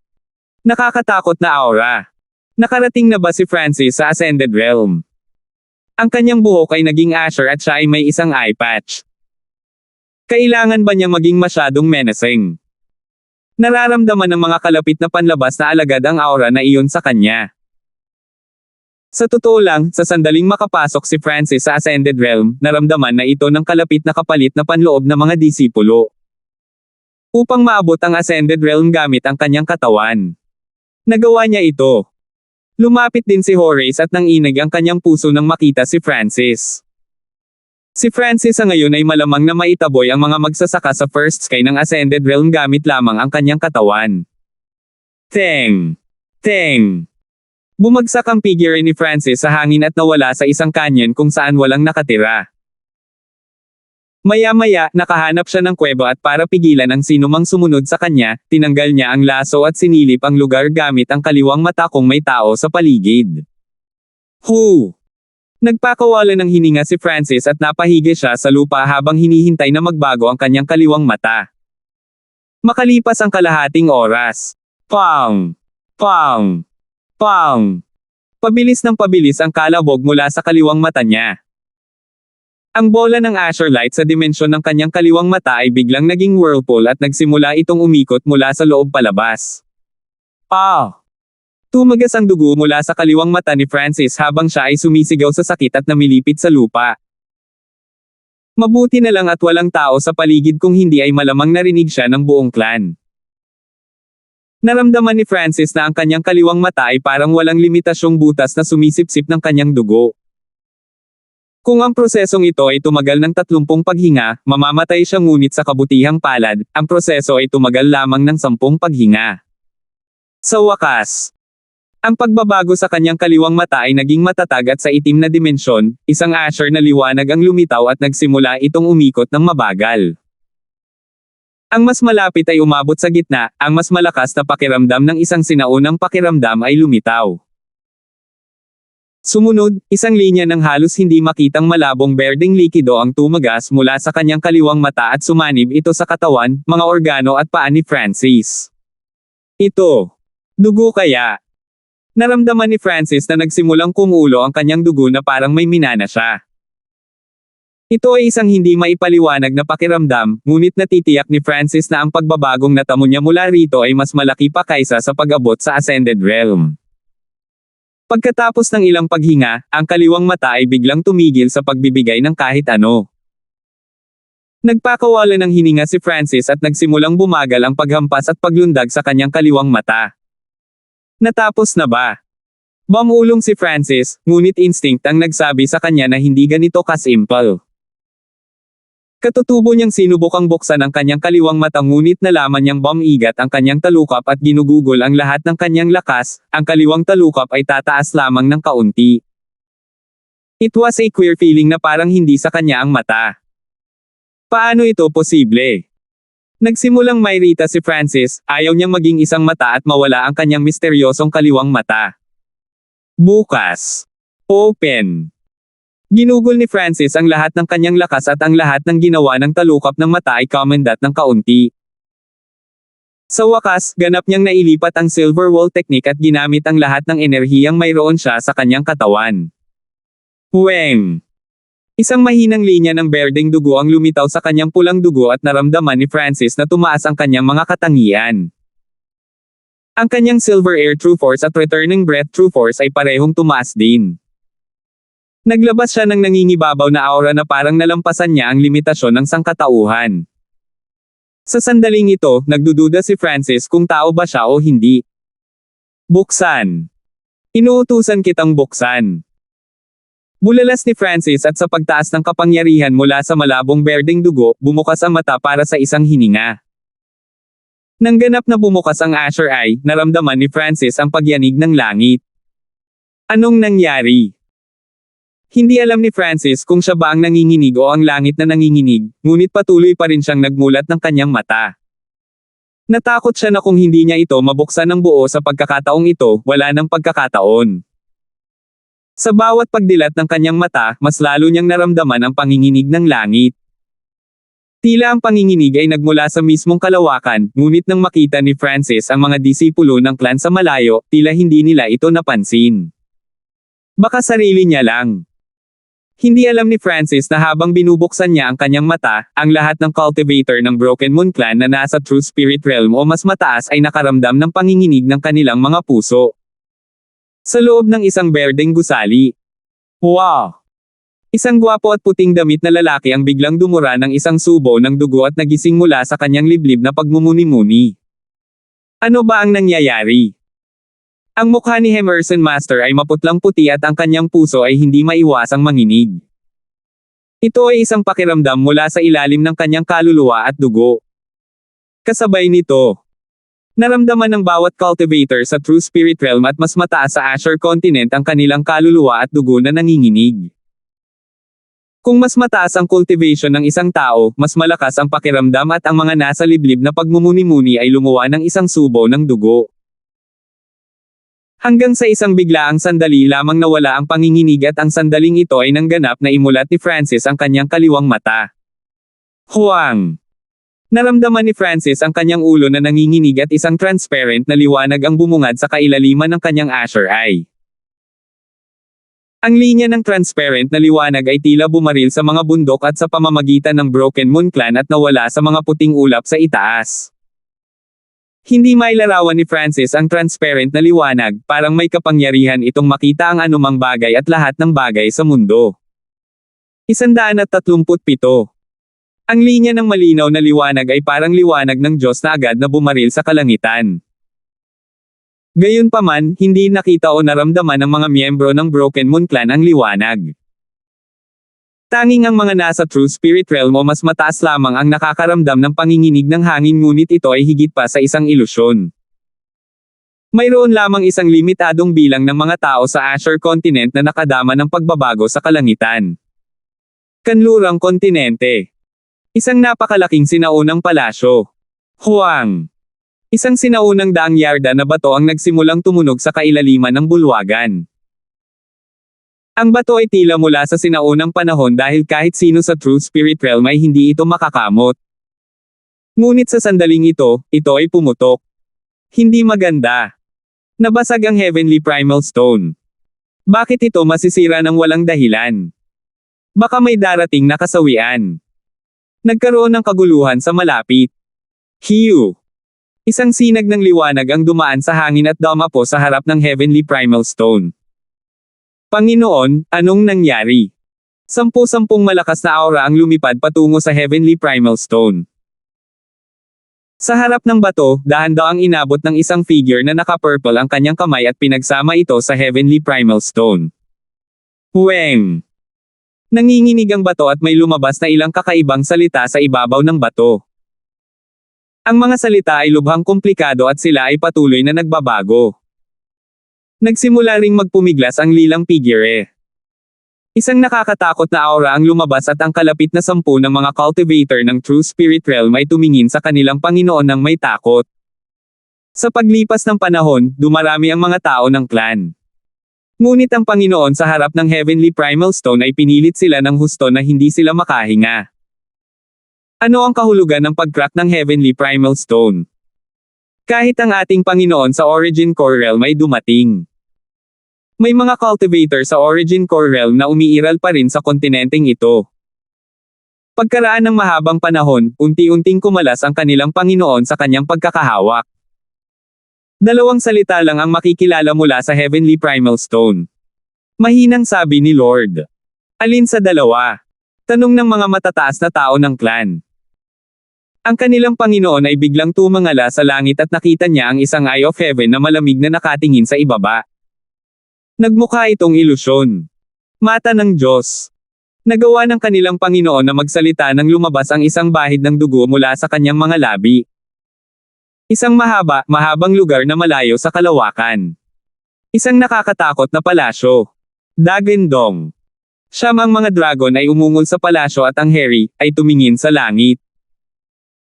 Nakakatakot na aura. Nakarating na ba si Francis sa Ascended Realm? Ang kanyang buhok ay naging asher at siya ay may isang eye patch. Kailangan ba niyang maging masyadong menacing? Nararamdaman ng mga kalapit na panlabas na alagad ang aura na iyon sa kanya. Sa totoo lang, sa sandaling makapasok si Francis sa Ascended Realm, naramdaman na ito ng kalapit na kapalit na panloob ng mga disipulo. Upang maabot ang Ascended Realm gamit ang kanyang katawan. Nagawa niya ito. Lumapit din si Horace at nanginig ang kanyang puso nang makita si Francis. Si Francis sa ngayon ay malamang na maitaboy ang mga magsasaka sa First Sky ng Ascended Realm gamit lamang ang kanyang katawan. Teng! Teng! Bumagsak ang figure ni Francis sa hangin at nawala sa isang canyon kung saan walang nakatira. Maya-maya, nakahanap siya ng kuweba at para pigilan ang sinumang sumunod sa kanya, tinanggal niya ang laso at sinilip ang lugar gamit ang kaliwang mata kung may tao sa paligid. Hu! Nagpakawala ng hininga si Francis at napahigi siya sa lupa habang hinihintay na magbago ang kanyang kaliwang mata. Makalipas ang kalahating oras. Pang! Pang! Pang! Pabilis ng pabilis ang kalabog mula sa kaliwang mata niya. Ang bola ng Asher Light sa dimensyon ng kanyang kaliwang mata ay biglang naging whirlpool at nagsimula itong umikot mula sa loob palabas. Ah! Tumagas ang dugo mula sa kaliwang mata ni Francis habang siya ay sumisigaw sa sakit at namilipit sa lupa. Mabuti na lang at walang tao sa paligid kung hindi ay malamang narinig siya ng buong clan. Naramdaman ni Francis na ang kanyang kaliwang mata ay parang walang limitasyong butas na sumisipsip ng kanyang dugo. Kung ang prosesong ito ay tumagal ng 30 paghinga, mamamatay siya ngunit sa kabutihang palad, ang proseso ay tumagal lamang ng 10 paghinga. Sa wakas, ang pagbabago sa kanyang kaliwang mata ay naging matatag at sa itim na dimensyon, isang asher na liwanag ang lumitaw at nagsimula itong umikot ng mabagal. Ang mas malapit ay umabot sa gitna, ang mas malakas na pakiramdam ng isang sinaunang pakiramdam ay lumitaw. Sumunod, isang linya ng halos hindi makitang malabong berdeng likido ang tumagas mula sa kanyang kaliwang mata at sumanib ito sa katawan, mga organo at paa ni Francis. Ito. Dugo kaya? Naramdaman ni Francis na nagsimulang kumulo ang kanyang dugo na parang may minana siya. Ito ay isang hindi maipaliwanag na pakiramdam, ngunit natitiyak ni Francis na ang pagbabagong natamo niya mula rito ay mas malaki pa kaysa sa pag-abot sa Ascended Realm. Pagkatapos ng ilang paghinga, ang kaliwang mata ay biglang tumigil sa pagbibigay ng kahit ano. Nagpakawala ng hininga si Francis at nagsimulang bumagal ang paghampas at paglundag sa kanyang kaliwang mata. Natapos na ba? Bumulong si Francis, ngunit instinct ang nagsabi sa kanya na hindi ganito kasimple. Katutubo niyang sinubukang buksan ang kanyang kaliwang mata ngunit nalaman niyang bumigat ang kanyang talukap at ginugugol ang lahat ng kanyang lakas, ang kaliwang talukap ay tataas lamang ng kaunti. It was a queer feeling na parang hindi sa kanya ang mata. Paano ito posible? Nagsimulang mairita si Francis, ayaw niyang maging isang mata at mawala ang kanyang misteryosong kaliwang mata. Bukas. Open. Ginugol ni Francis ang lahat ng kanyang lakas at ang lahat ng ginawa ng talukap ng mata ay kumendat ng kaunti. Sa wakas, ganap niyang nailipat ang silver wall technique at ginamit ang lahat ng enerhiyang mayroon siya sa kanyang katawan. Weng! Isang mahinang linya ng berdeng dugo ang lumitaw sa kanyang pulang dugo at naramdaman ni Francis na tumaas ang kanyang mga katangian. Ang kanyang Silver Air True Force at Returning Breath True Force ay parehong tumaas din. Naglabas siya ng nangingibabaw na aura na parang nalampasan niya ang limitasyon ng sangkatauhan. Sa sandaling ito, nagdududa si Francis kung tao ba siya o hindi. Buksan. Inuutusan kitang buksan. Bulalas ni Francis at sa pagtaas ng kapangyarihan mula sa malabong berdeng dugo, bumukas ang mata para sa isang hininga. Nang ganap na bumukas ang Asher Eye, naramdaman ni Francis ang pagyanig ng langit. Anong nangyari? Hindi alam ni Francis kung siya ba ang nanginginig o ang langit na nanginginig, ngunit patuloy pa rin siyang nagmulat ng kanyang mata. Natakot siya na kung hindi niya ito mabuksan ng buo sa pagkakataong ito, wala nang pagkakataon. Sa bawat pagdilat ng kanyang mata, mas lalo niyang naramdaman ang panginginig ng langit. Tila ang panginginig ay nagmula sa mismong kalawakan, ngunit nang makita ni Francis ang mga disipulo ng clan sa malayo, tila hindi nila ito napansin. Baka sarili niya lang. Hindi alam ni Francis na habang binubuksan niya ang kanyang mata, ang lahat ng cultivator ng Broken Moon Clan na nasa True Spirit Realm o mas mataas ay nakaramdam ng panginginig ng kanilang mga puso. Sa loob ng isang berdeng gusali. Wow! Isang gwapo at puting damit na lalaki ang biglang dumura ng isang subo ng dugo at nagising mula sa kanyang liblib na pagmumuni-muni. Ano ba ang nangyayari? Ang mukha ni Emerson Master ay maputlang puti at ang kanyang puso ay hindi maiwasang manginig. Ito ay isang pakiramdam mula sa ilalim ng kanyang kaluluwa at dugo. Kasabay nito, naramdaman ng bawat cultivator sa True Spirit Realm at mas mataas sa Asher Continent ang kanilang kaluluwa at dugo na nanginginig. Kung mas mataas ang cultivation ng isang tao, mas malakas ang pakiramdam at ang mga nasa liblib na pagmumuni-muni ay lumuwa ng isang subo ng dugo. Hanggang sa isang biglaang sandali lamang nawala ang panginginig at ang sandaling ito ay nangganap na imulat ni Francis ang kanyang kaliwang mata. Huwang! Naramdaman ni Francis ang kanyang ulo na nanginginig at isang transparent na liwanag ang bumungad sa kailaliman ng kanyang Asher Eye. Ang linya ng transparent na liwanag ay tila bumaril sa mga bundok at sa pamamagitan ng Broken Moon Clan at nawala sa mga puting ulap sa itaas. Hindi mailarawan ni Francis ang transparent na liwanag, parang may kapangyarihan itong makita ang anumang bagay at lahat ng bagay sa mundo. 137. Ang linya ng malinaw na liwanag ay parang liwanag ng Diyos na agad na bumaril sa kalangitan. Gayunpaman, hindi nakita o naramdaman ng mga miyembro ng Broken Moon Clan ang liwanag. Tanging ang mga nasa True Spirit Realm o mas mataas lamang ang nakakaramdam ng panginginig ng hangin ngunit ito ay higit pa sa isang ilusyon. Mayroon lamang isang limitadong bilang ng mga tao sa Asher Continent na nakadama ng pagbabago sa kalangitan. Kanlurang kontinente. Isang napakalaking sinaunang palasyo. Huwang! Isang sinaunang daang yarda na bato ang nagsimulang tumunog sa kailaliman ng bulwagan. Ang bato ay tila mula sa sinaunang panahon dahil kahit sino sa True Spirit Realm ay hindi ito makakamot. Ngunit sa sandaling ito ay pumutok. Hindi maganda. Nabasag ang Heavenly Primal Stone. Bakit ito masisira ng walang dahilan? Baka may darating na kasawian. Nagkaroon ng kaguluhan sa malapit. Hiu! Isang sinag ng liwanag ang dumaan sa hangin at dumapo sa harap ng Heavenly Primal Stone. Panginoon, anong nangyari? 10 malakas na aura ang lumipad patungo sa Heavenly Primal Stone. Sa harap ng bato, dahan-daang inabot ng isang figure na naka-purple ang kanyang kamay at pinagsama ito sa Heavenly Primal Stone. Huweng! Nanginginig ang bato at may lumabas na ilang kakaibang salita sa ibabaw ng bato. Ang mga salita ay lubhang komplikado at sila ay patuloy na nagbabago. Nagsimula ring magpumiglas ang lilang figure. Isang nakakatakot na aura ang lumabas at ang kalapit na 10 ng mga cultivator ng True Spirit Realm ay tumingin sa kanilang Panginoon ng may takot. Sa paglipas ng panahon, dumarami ang mga tao ng clan. Ngunit ang Panginoon sa harap ng Heavenly Primal Stone ay pinilit sila ng husto na hindi sila makahinga. Ano ang kahulugan ng pag-crack ng Heavenly Primal Stone? Kahit ang ating Panginoon sa Origin Core Realm ay dumating. May mga cultivator sa Origin Core Realm na umiiral pa rin sa kontinenteng ito. Pagkaraan ng mahabang panahon, unti-unting kumalas ang kanilang Panginoon sa kanyang pagkakahawak. 2 salita lang ang makikilala mula sa Heavenly Primal Stone. Mahinang sabi ni Lord. Alin sa dalawa? Tanong ng mga matataas na tao ng clan. Ang kanilang Panginoon ay biglang tumangala sa langit at nakita niya ang isang eye of heaven na malamig na nakatingin sa ibaba. Nagmukha itong ilusyon. Mata ng Diyos. Nagawa ng kanilang Panginoon na magsalita nang lumabas ang isang bahid ng dugo mula sa kanyang mga labi. Isang mahabang lugar na malayo sa kalawakan. Isang nakakatakot na palasyo. Daggendong. Siyam ang mga dragon ay umungol sa palasyo at ang Harry ay tumingin sa langit.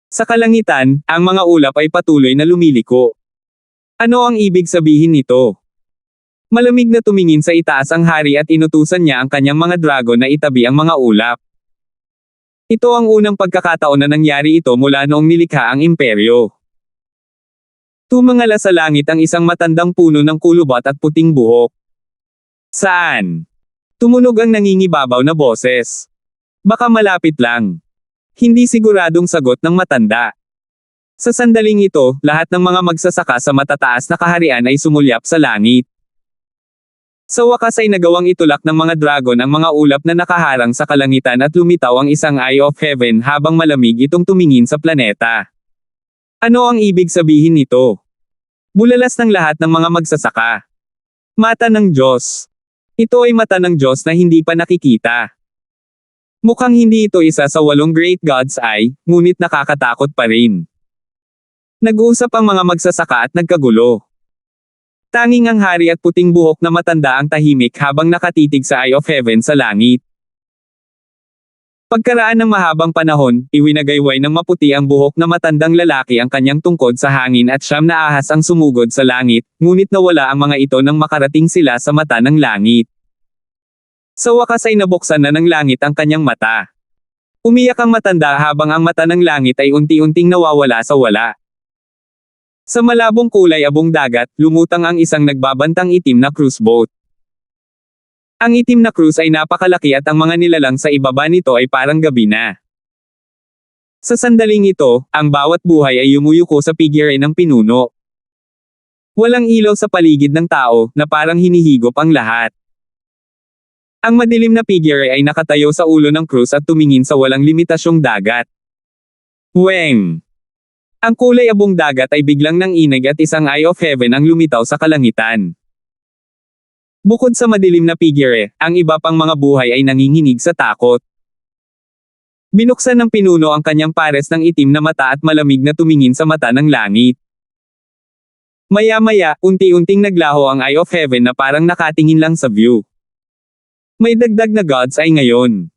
Sa kalangitan, ang mga ulap ay patuloy na lumiliko. Ano ang ibig sabihin nito? Malamig na tumingin sa itaas ang hari at inutusan niya ang kanyang mga dragon na itabi ang mga ulap. Ito ang unang pagkakataon na nangyari ito mula noong nilikha ang imperyo. Tumingala sa langit ang isang matandang puno ng kulubot at puting buhok. Saan? Tumunog ang nangingibabaw na boses. Baka malapit lang. Hindi siguradong sagot ng matanda. Sa sandaling ito, lahat ng mga magsasaka sa matataas na kaharian ay sumulyap sa langit. Sa wakas ay nagawang itulak ng mga dragon ang mga ulap na nakaharang sa kalangitan at lumitaw ang isang eye of heaven habang malamig itong tumingin sa planeta. Ano ang ibig sabihin nito? Bulalas ng lahat ng mga magsasaka. Mata ng Diyos. Ito ay mata ng Diyos na hindi pa nakikita. Mukhang hindi ito isa sa 8 Great God's Eye, ngunit nakakatakot pa rin. Nag-uusap ang mga magsasaka at nagkagulo. Tanging ang hari at puting buhok na matanda ang tahimik habang nakatitig sa Eye of Heaven sa langit. Pagkaraan ng mahabang panahon, iwinagayway ng maputi ang buhok na matandang lalaki ang kanyang tungkod sa hangin at siyam na ahas ang sumugod sa langit, ngunit nawala ang mga ito nang makarating sila sa mata ng langit. Sa wakas ay nabuksan na ng langit ang kanyang mata. Umiyak ang matanda habang ang mata ng langit ay unti-unting nawawala sa wala. Sa malabong kulay abong dagat, lumutang ang isang nagbabantang itim na cruise boat. Ang itim na cruise ay napakalaki at ang mga nilalang sa ibaba nito ay parang gabi na. Sa sandaling ito, ang bawat buhay ay yumuyuko sa pigire ng pinuno. Walang ilaw sa paligid ng tao, na parang hinihigop ang lahat. Ang madilim na pigire ay nakatayo sa ulo ng cruise at tumingin sa walang limitasyong dagat. Weng! Ang kulay abong dagat ay biglang nanginig at isang eye of heaven ang lumitaw sa kalangitan. Bukod sa madilim na pigire, ang iba pang mga buhay ay nanginginig sa takot. Binuksan ng pinuno ang kanyang pares ng itim na mata at malamig na tumingin sa mata ng langit. Maya-maya, unti-unting naglaho ang Eye of Heaven na parang nakatingin lang sa view. May dagdag na God's Eye ngayon.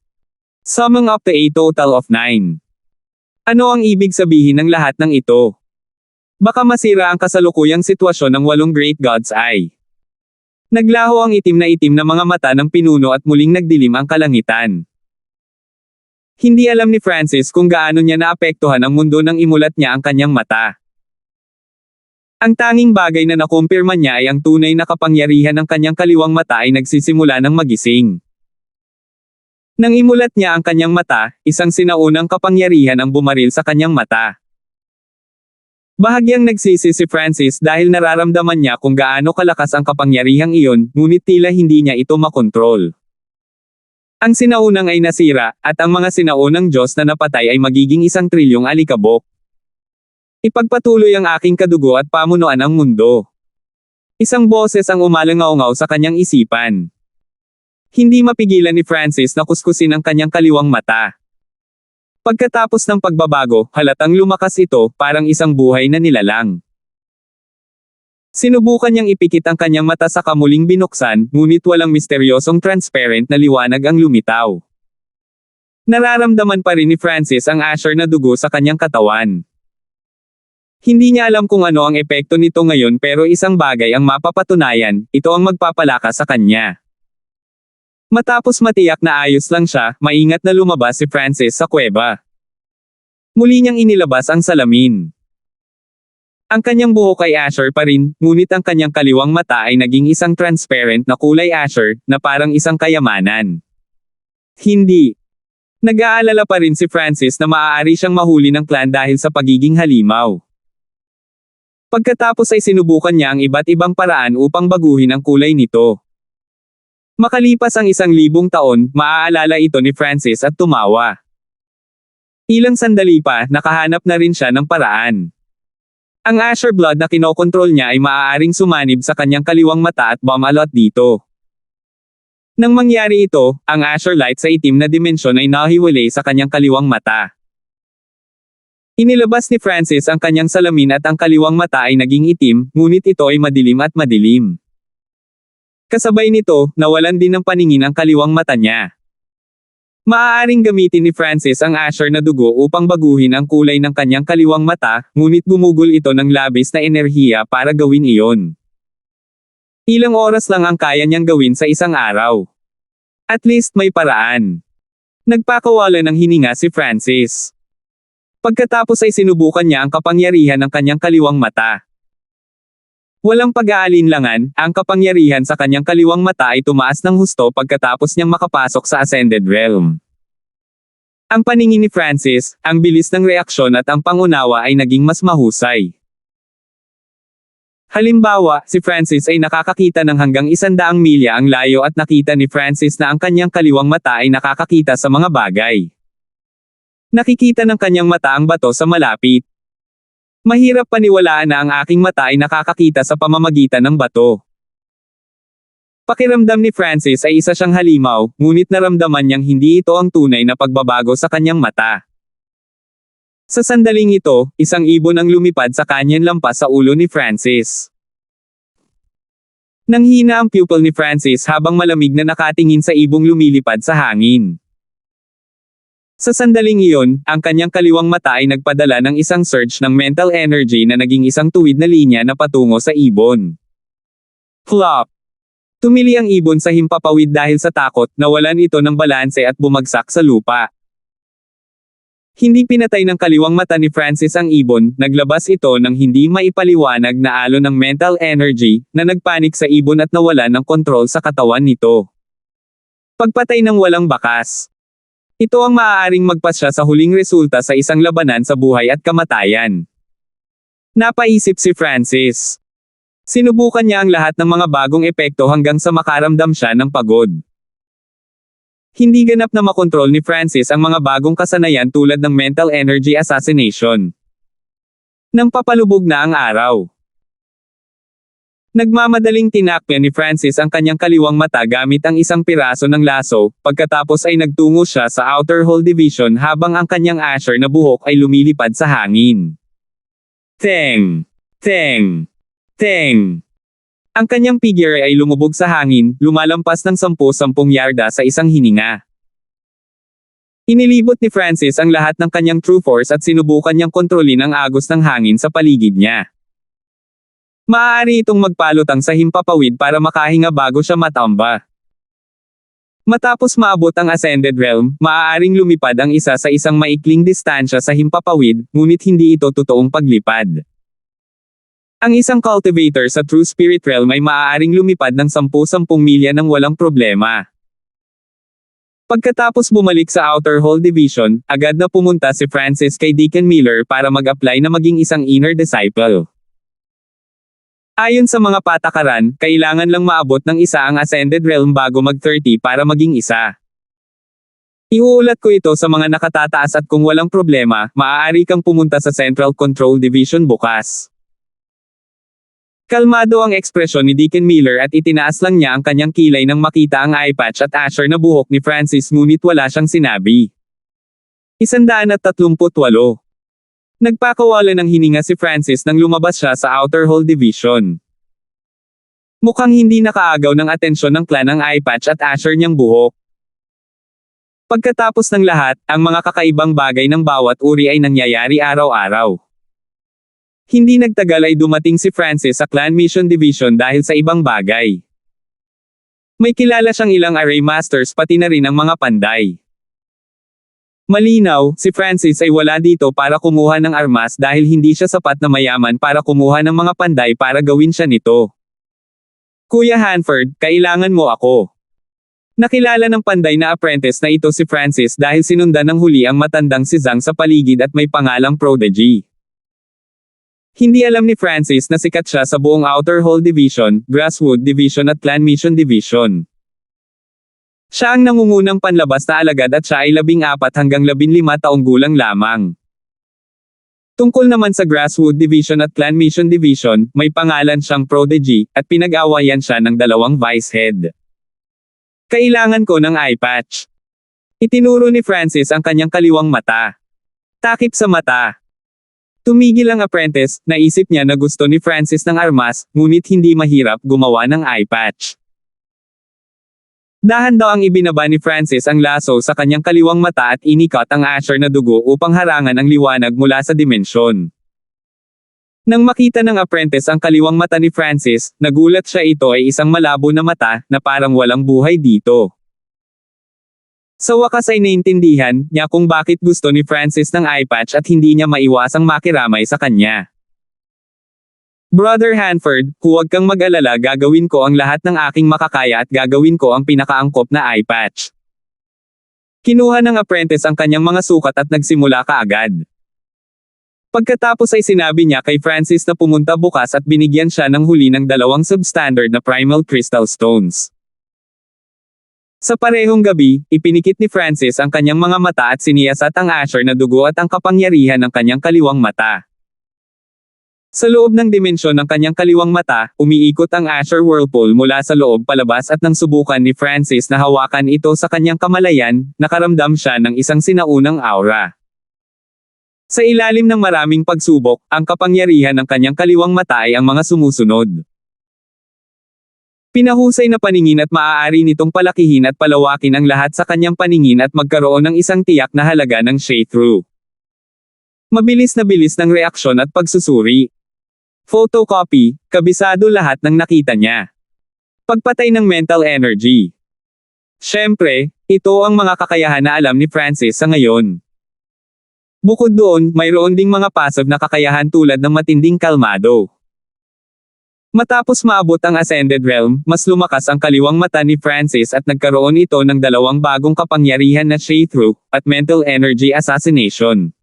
Summing up to a total of 9. Ano ang ibig sabihin ng lahat ng ito? Baka masira ang kasalukuyang sitwasyon ng 8 Great God's Eye. Naglaho ang itim na mga mata ng pinuno at muling nagdilim ang kalangitan. Hindi alam ni Francis kung gaano niya naapektuhan ang mundo nang imulat niya ang kanyang mata. Ang tanging bagay na nakumpirma niya ay ang tunay na kapangyarihan ng kanyang kaliwang mata ay nagsisimula ng magising. Nang imulat niya ang kanyang mata, isang sinaunang kapangyarihan ang bumaril sa kanyang mata. Bahagyang nagsisi si Francis dahil nararamdaman niya kung gaano kalakas ang kapangyarihang iyon, ngunit tila hindi niya ito makontrol. Ang sinaunang ay nasira, at ang mga sinaunang Diyos na napatay ay magiging 1 trilyong alikabok. Ipagpatuloy ang aking kadugo at pamunuan ang mundo. Isang boses ang umalangaw-ngaw sa kanyang isipan. Hindi mapigilan ni Francis na kuskusin ang kanyang kaliwang mata. Pagkatapos ng pagbabago, halatang lumakas ito, parang isang buhay na nilalang. Sinubukan niyang ipikit ang kanyang mata sa kamuling binuksan, ngunit walang misteryosong transparent na liwanag ang lumitaw. Nararamdaman pa rin ni Francis ang asher na dugo sa kanyang katawan. Hindi niya alam kung ano ang epekto nito ngayon pero isang bagay ang mapapatunayan, ito ang magpapalakas sa kanya. Matapos matiyak na ayos lang siya, maingat na lumabas si Francis sa kuweba. Muli niyang inilabas ang salamin. Ang kanyang buhok ay asher pa rin, ngunit ang kanyang kaliwang mata ay naging isang transparent na kulay asher, na parang isang kayamanan. Hindi. Nag-aalala pa rin si Francis na maaari siyang mahuli ng clan dahil sa pagiging halimaw. Pagkatapos ay sinubukan niya ang iba't ibang paraan upang baguhin ang kulay nito. Makalipas ang 1,000 taon, maaalala ito ni Francis at tumawa. Ilang sandali pa, nakahanap na rin siya ng paraan. Ang asher blood na kinokontrol niya ay maaaring sumanib sa kanyang kaliwang mata at bumalot dito. Nang mangyari ito, ang asher light sa itim na dimensyon ay nahiwalay sa kanyang kaliwang mata. Inilabas ni Francis ang kanyang salamin at ang kaliwang mata ay naging itim, ngunit ito ay madilim at madilim. Kasabay nito, nawalan din ng paningin ang kaliwang mata niya. Maaaring gamitin ni Francis ang Asher na dugo upang baguhin ang kulay ng kanyang kaliwang mata, ngunit gumugol ito ng labis na enerhiya para gawin iyon. Ilang oras lang ang kaya niyang gawin sa isang araw. At least may paraan. Nagpakawala ng hininga si Francis. Pagkatapos ay sinubukan niya ang kapangyarihan ng kanyang kaliwang mata. Walang pag-aalinlangan, ang kapangyarihan sa kanyang kaliwang mata ay tumaas ng husto pagkatapos niyang makapasok sa Ascended Realm. Ang paningin ni Francis, ang bilis ng reaksyon at ang pangunawa ay naging mas mahusay. Halimbawa, si Francis ay nakakakita ng hanggang 100 milya ang layo at nakita ni Francis na ang kanyang kaliwang mata ay nakakakita sa mga bagay. Nakikita ng kanyang mata ang bato sa malapit. Mahirap paniwalaan na ang aking mata ay nakakakita sa pamamagitan ng bato. Pakiramdam ni Francis ay isa siyang halimaw, ngunit naramdaman niyang hindi ito ang tunay na pagbabago sa kanyang mata. Sa sandaling ito, isang ibon ang lumipad sa kanyang lampas sa ulo ni Francis. Nanghina ang pupil ni Francis habang malamig na nakatingin sa ibong lumilipad sa hangin. Sa sandaling iyon, ang kanyang kaliwang mata ay nagpadala ng isang surge ng mental energy na naging isang tuwid na linya na patungo sa ibon. Flop! Tumili ang ibon sa himpapawid dahil sa takot, nawalan ito ng balanse at bumagsak sa lupa. Hindi pinatay ng kaliwang mata ni Francis ang ibon, naglabas ito ng hindi maipaliwanag na alon ng mental energy, na nagpanik sa ibon at nawalan ng kontrol sa katawan nito. Pagpatay ng walang bakas. Ito ang maaaring magpasya sa huling resulta sa isang labanan sa buhay at kamatayan. Napaisip si Francis. Sinubukan niya ang lahat ng mga bagong epekto hanggang sa makaramdam siya ng pagod. Hindi ganap na makontrol ni Francis ang mga bagong kasanayan tulad ng mental energy assassination. Nang papalubog na ang araw. Nagmamadaling tinakpan ni Francis ang kanyang kaliwang mata gamit ang isang piraso ng laso, pagkatapos ay nagtungo siya sa Outer Hall Division habang ang kanyang Asher na buhok ay lumilipad sa hangin. Teng! Teng! Teng! Ang kanyang figure ay lumubog sa hangin, lumalampas ng 10-10 yarda sa isang hininga. Inilibot ni Francis ang lahat ng kanyang true force at sinubukan niyang kontrolin ang agos ng hangin sa paligid niya. Maaari itong magpalutang sa himpapawid para makahinga bago siya matamba. Matapos maabot ang Ascended Realm, maaaring lumipad ang isa sa isang maikling distansya sa himpapawid, ngunit hindi ito totoong paglipad. Ang isang cultivator sa True Spirit Realm ay maaaring lumipad ng 10-10 milya nang walang problema. Pagkatapos bumalik sa Outer Hall Division, agad na pumunta si Francis kay Deacon Miller para mag-apply na maging isang inner disciple. Ayon sa mga patakaran, kailangan lang maabot ng isa ang Ascended Realm bago mag-30 para maging isa. Iuulat ko ito sa mga nakatataas at kung walang problema, maaari kang pumunta sa Central Control Division bukas. Kalmado ang ekspresyon ni Deacon Miller at itinaas lang niya ang kanyang kilay nang makita ang eye patch at Asher na buhok ni Francis ngunit wala siyang sinabi. 138. Nagpakawala ng hininga si Francis nang lumabas siya sa Outer Hall Division. Mukhang hindi nakaagaw ng atensyon ng clan ang eye patch at Asher niyang buhok. Pagkatapos ng lahat, ang mga kakaibang bagay ng bawat uri ay nangyayari araw-araw. Hindi nagtagal ay dumating si Francis sa Clan Mission Division dahil sa ibang bagay. May kilala siyang ilang array masters pati na rin ang mga panday. Malinaw, si Francis ay wala dito para kumuha ng armas dahil hindi siya sapat na mayaman para kumuha ng mga panday para gawin siya nito. Kuya Hanford, kailangan mo ako. Nakilala ng panday na apprentice na ito si Francis dahil sinundan ng huli ang matandang si Zhang sa paligid at may pangalang Prodigy. Hindi alam ni Francis na sikat siya sa buong Outer Hall Division, Grasswood Division at Clan Mission Division. Siya ang nangungunang panlabas na alagad at siya ay 14 hanggang 15 taong gulang lamang. Tungkol naman sa Grasswood Division at Clan Mission Division, may pangalan siyang Prodigy, at pinag-awayan siya ng 2 vice head. Kailangan ko ng eye patch. Itinuro ni Francis ang kanyang kaliwang mata. Takip sa mata. Tumigil ang apprentice, naisip niya na gusto ni Francis ng armas, ngunit hindi mahirap gumawa ng eye patch. Dahan daw ang ibinaba ni Francis ang laso sa kanyang kaliwang mata at inikat ang Asher na dugo upang harangan ang liwanag mula sa dimensyon. Nang makita ng apprentice ang kaliwang mata ni Francis, nagulat siya, ito ay isang malabo na mata, na parang walang buhay dito. Sa wakas ay naintindihan niya kung bakit gusto ni Francis ng eye patch at hindi niya maiwasang makiramay sa kanya. Brother Hanford, huwag kang mag-alala, gagawin ko ang lahat ng aking makakaya at gagawin ko ang pinakaangkop na eye patch. Kinuha ng apprentice ang kanyang mga sukat at nagsimula kaagad. Pagkatapos ay sinabi niya kay Francis na pumunta bukas at binigyan siya ng huli ng 2 substandard na primal crystal stones. Sa parehong gabi, ipinikit ni Francis ang kanyang mga mata at siniyasat ang Asher na dugo at ang kapangyarihan ng kanyang kaliwang mata. Sa loob ng dimensyon ng kanyang kaliwang mata, umiikot ang Asher Whirlpool mula sa loob palabas at nang subukan ni Francis na hawakan ito sa kanyang kamalayan, nakaramdam siya ng isang sinaunang aura. Sa ilalim ng maraming pagsubok, ang kapangyarihan ng kanyang kaliwang mata ay ang mga sumusunod. Pinahusay na paningin at maaari nitong palakihin at palawakin ang lahat sa kanyang paningin at magkaroon ng isang tiyak na halaga ng Shade-Through. Mabilis na bilis ng reaksyon at pagsusuri. Photocopy, kabisado lahat ng nakita niya. Pagpatay ng mental energy. Siyempre, ito ang mga kakayahan na alam ni Francis sa ngayon. Bukod doon, mayroon ding mga passive na kakayahan tulad ng matinding kalmado. Matapos maabot ang Ascended Realm, mas lumakas ang kaliwang mata ni Francis at nagkaroon ito ng 2 bagong kapangyarihan na Shade-Through, at Mental Energy Assassination.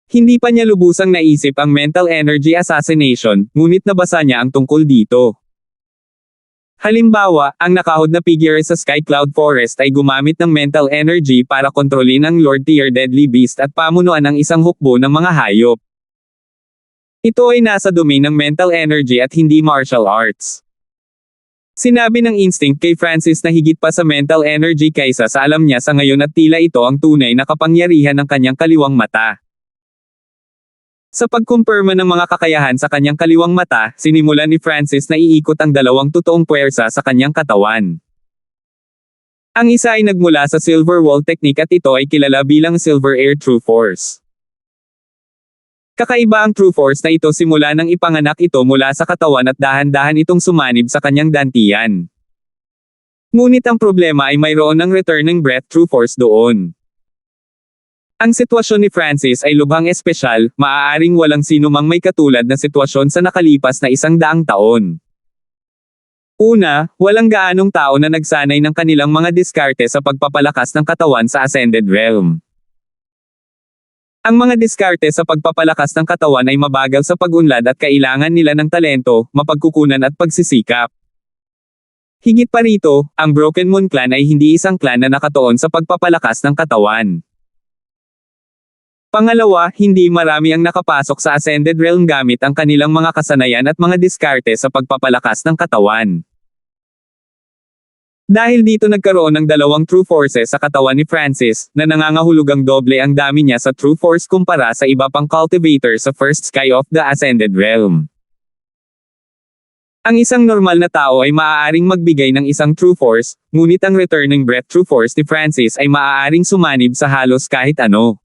Hindi pa niya lubusang naisip ang Mental Energy Assassination, ngunit nabasa niya ang tungkol dito. Halimbawa, ang nakahod na figure sa Sky Cloud Forest ay gumamit ng mental energy para kontrolin ang Lord Tier Deadly Beast at pamunuan ang isang hukbo ng mga hayop. Ito ay nasa domain ng mental energy at hindi martial arts. Sinabi ng instinct kay Francis na higit pa sa mental energy kaysa sa alam niya sa ngayon at tila ito ang tunay na kapangyarihan ng kanyang kaliwang mata. Sa pagkumpirma ng mga kakayahan sa kanyang kaliwang mata, sinimulan ni Francis na iikot ang 2 totoong puwersa sa kanyang katawan. Ang isa ay nagmula sa Silver Wall Technique at ito ay kilala bilang Silver Air True Force. Kakaiba ang True Force na ito simula nang ipanganak ito mula sa katawan at dahan-dahan itong sumanib sa kanyang dantian. Ngunit ang problema ay mayroon ng Returning Breath True Force doon. Ang sitwasyon ni Francis ay lubhang espesyal, maaaring walang sino mang may katulad na sitwasyon sa nakalipas na 100 taon. Una, walang gaanong tao na nagsanay ng kanilang mga diskarte sa pagpapalakas ng katawan sa Ascended Realm. Ang mga diskarte sa pagpapalakas ng katawan ay mabagal sa pag-unlad at kailangan nila ng talento, mapagkukunan at pagsisikap. Higit pa rito, ang Broken Moon Clan ay hindi isang clan na nakatuon sa pagpapalakas ng katawan. Pangalawa, hindi marami ang nakapasok sa Ascended Realm gamit ang kanilang mga kasanayan at mga diskarte sa pagpapalakas ng katawan. Dahil dito nagkaroon ng 2 True Forces sa katawan ni Francis, na nangangahulugang doble ang dami niya sa True Force kumpara sa iba pang cultivator sa First Sky of the Ascended Realm. Ang isang normal na tao ay maaaring magbigay ng isang True Force, ngunit ang Returning Breath True Force ni Francis ay maaaring sumanib sa halos kahit ano.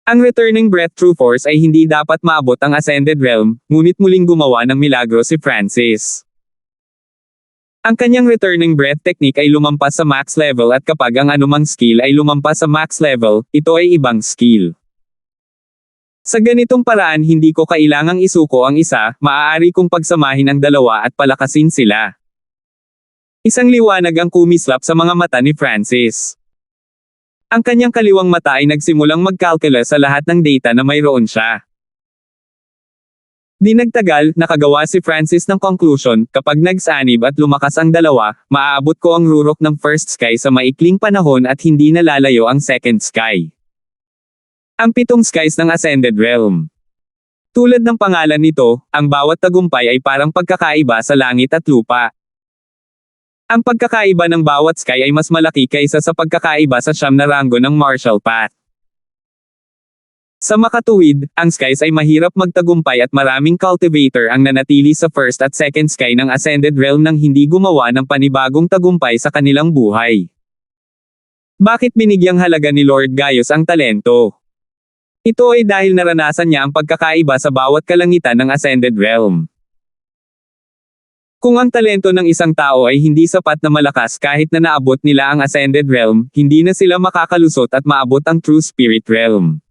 Ang Returning Breath True Force ay hindi dapat maabot ang Ascended Realm, ngunit muling gumawa ng milagro si Francis. Ang kanyang Returning Breath technique ay lumampas sa max level at kapag ang anumang skill ay lumampas sa max level, ito ay ibang skill. Sa ganitong paraan hindi ko kailangang isuko ang isa, maaari kong pagsamahin ang 2 at palakasin sila. Isang liwanag ang kumislap sa mga mata ni Francis. Ang kanyang kaliwang mata ay nagsimulang mag-calculus sa lahat ng data na mayroon siya. Di nagtagal, nakagawa si Francis ng conclusion, kapag nagsanib at lumakas ang 2, maaabot ko ang rurok ng First Sky sa maikling panahon at hindi nalalayo ang Second Sky. Ang 7 skies ng Ascended Realm. Tulad ng pangalan nito, ang bawat tagumpay ay parang pagkakaiba sa langit at lupa. Ang pagkakaiba ng bawat sky ay mas malaki kaysa sa pagkakaiba sa 9 na ranggo ng Martial Path. Sa makatuwid, ang skies ay mahirap magtagumpay at maraming cultivator ang nanatili sa first at second sky ng Ascended Realm nang hindi gumawa ng panibagong tagumpay sa kanilang buhay. Bakit binigyang halaga ni Lord Gaius ang talento? Ito ay dahil naranasan niya ang pagkakaiba sa bawat kalangitan ng Ascended Realm. Kung ang talento ng isang tao ay hindi sapat na malakas kahit na naabot nila ang Ascended Realm, hindi na sila makakalusot at maabot ang True Spirit Realm.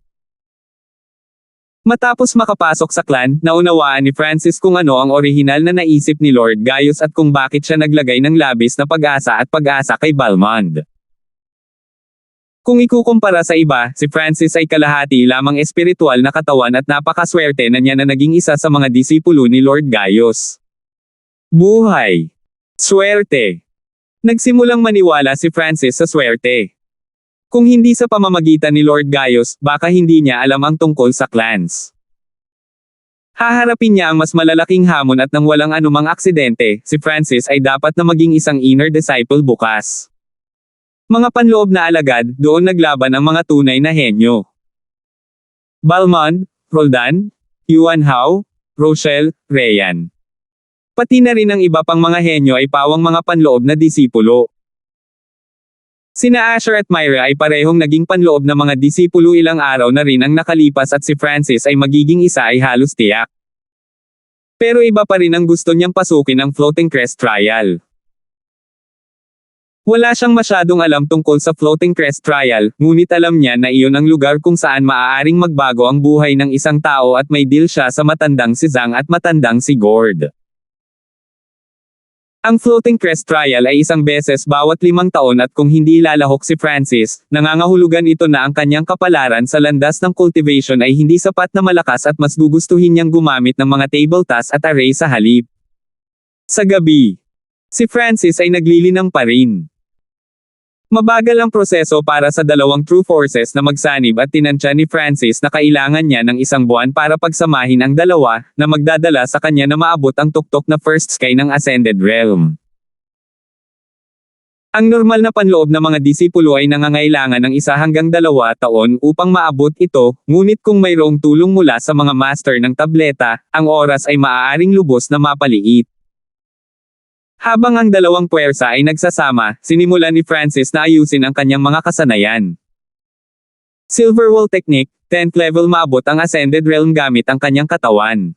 Matapos makapasok sa clan, naunawaan ni Francis kung ano ang orihinal na naisip ni Lord Gaius at kung bakit siya naglagay ng labis na pag-asa at pag-asa kay Balmond. Kung ikukumpara sa iba, si Francis ay kalahati lamang espiritual na katawan at napakaswerte na niya na naging isa sa mga disipulo ni Lord Gaius. Buhay. Swerte. Nagsimulang maniwala si Francis sa swerte. Kung hindi sa pamamagitan ni Lord Gaius, baka hindi niya alam ang tungkol sa clans. Haharapin niya ang mas malalaking hamon at nang walang anumang aksidente, si Francis ay dapat na maging isang inner disciple bukas. Mga panloob na alagad, doon naglaban ang mga tunay na henyo. Balmond, Roldan, Yuan Hao, Rochelle, Ryan. Pati na rin ang iba pang mga henyo ay pawang mga panloob na disipulo. Sina Asher at Myra ay parehong naging panloob na mga disipulo ilang araw na rin ang nakalipas at si Francis ay magiging isa ay halos tiyak. Pero iba pa rin ang gusto niyang pasukin ang Floating Crest Trial. Wala siyang masyadong alam tungkol sa Floating Crest Trial, ngunit alam niya na iyon ang lugar kung saan maaaring magbago ang buhay ng isang tao at may deal siya sa matandang si Zhang at matandang si Gord. Ang Floating Crest Trial ay isang beses bawat 5 taon at kung hindi lalahok si Francis, nangangahulugan ito na ang kanyang kapalaran sa landas ng cultivation ay hindi sapat na malakas at mas gugustuhin niyang gumamit ng mga table tasks at array sa halip. Sa gabi, si Francis ay naglilinang pa rin. Mabagal ang proseso para sa dalawang true forces na magsanib at tinansya ni Francis na kailangan niya ng 1 buwan para pagsamahin ang dalawa, na magdadala sa kanya na maabot ang tuktok na first sky ng Ascended Realm. Ang normal na panloob na mga disipulo ay nangangailangan ng 1 hanggang 2 taon upang maabot ito, ngunit kung mayroong tulong mula sa mga master ng tableta, ang oras ay maaaring lubos na mapaliit. Habang ang dalawang puwersa ay nagsasama, sinimulan ni Francis na ayusin ang kanyang mga kasanayan. Silver Wall Technique, 10th level maabot ang Ascended Realm gamit ang kanyang katawan.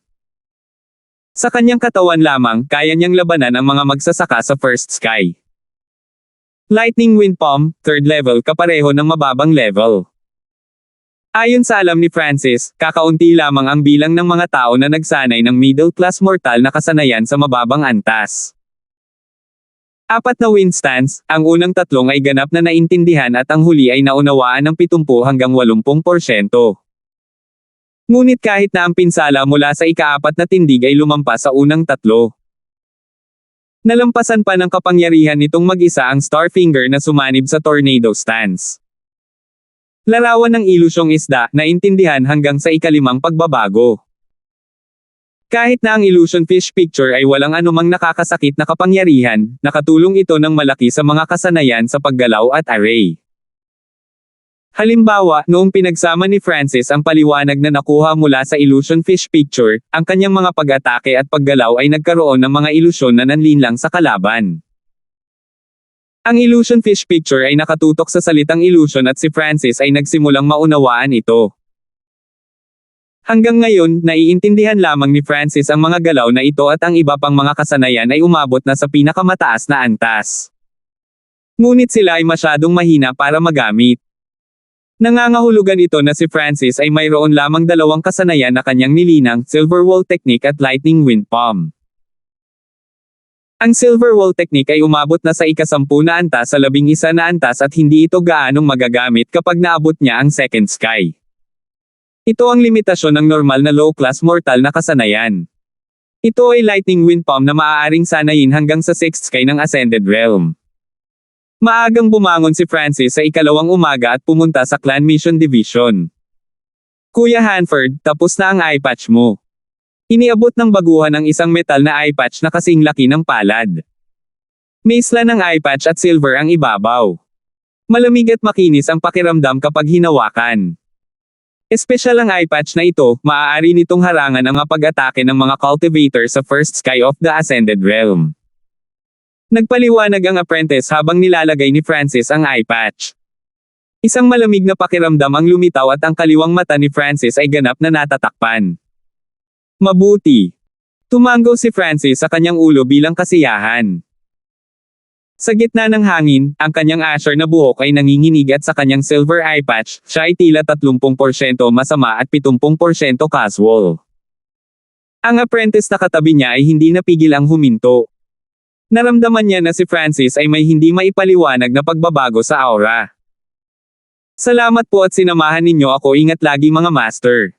Sa kanyang katawan lamang, kaya niyang labanan ang mga magsasaka sa first sky. Lightning Wind Palm, 3rd level kapareho ng mababang level. Ayon sa alam ni Francis, kakaunti lamang ang bilang ng mga tao na nagsanay ng middle class mortal na kasanayan sa mababang antas. 4 na wind stance, ang unang 3 ay ganap na naintindihan at ang huli ay naunawaan ng 70 hanggang 80%. Ngunit kahit na ang pinsala mula sa ika-4 na tindig ay lumampas sa unang 3. Nalampasan pa ng kapangyarihan nitong mag-isa ang Starfinger na sumanib sa tornado stance. Larawan ng ilusyong isda, naintindihan hanggang sa ika-5 pagbabago. Kahit na ang illusion fish picture ay walang anumang nakakasakit na kapangyarihan, nakatulong ito ng malaki sa mga kasanayan sa paggalaw at array. Halimbawa, noong pinagsama ni Francis ang paliwanag na nakuha mula sa illusion fish picture, ang kanyang mga pag-atake at paggalaw ay nagkaroon ng mga ilusyon na nanlinlang sa kalaban. Ang illusion fish picture ay nakatutok sa salitang illusion at si Francis ay nagsimulang maunawaan ito. Hanggang ngayon, naiintindihan lamang ni Francis ang mga galaw na ito at ang iba pang mga kasanayan ay umabot na sa pinakamataas na antas. Ngunit sila ay masyadong mahina para magamit. Nangangahulugan ito na si Francis ay mayroon lamang 2 kasanayan na kanyang nilinang, Silver Wall Technique at Lightning Wind Palm. Ang Silver Wall Technique ay umabot na sa ika-10 na antas sa 11 na antas at hindi ito gaanong magagamit kapag naabot niya ang second sky. Ito ang limitasyon ng normal na low-class mortal na kasanayan. Ito ay Lightning Wind Palm na maaaring sanayin hanggang sa 6th sky ng Ascended Realm. Maagang bumangon si Francis sa ika-2 umaga at pumunta sa Clan Mission Division. Kuya Hanford, tapos na ang eye patch mo. Iniabot ng baguhan ang isang metal na eye patch na kasing laki ng palad. Maisla ng eye patch at silver ang ibabaw. Malamig at makinis ang pakiramdam kapag hinawakan. Espesyal ang eye patch na ito, maaari nitong harangan ang mga pag-atake ng mga cultivator sa First Sky of the Ascended Realm. Nagpaliwanag ang apprentice habang nilalagay ni Francis ang eye patch. Isang malamig na pakiramdam ang lumitaw at ang kaliwang mata ni Francis ay ganap na natatakpan. Mabuti. Tumango si Francis sa kanyang ulo bilang kasiyahan. Sa gitna ng hangin, ang kanyang asher na buhok ay nanginginig at sa kanyang silver eye patch, siya ay tila 30% masama at 70% casual. Ang apprentice na katabi niya ay hindi napigil ang huminto. Naramdaman niya na si Francis ay may hindi maipaliwanag na pagbabago sa aura. Salamat po at sinamahan ninyo ako, ingat lagi mga master.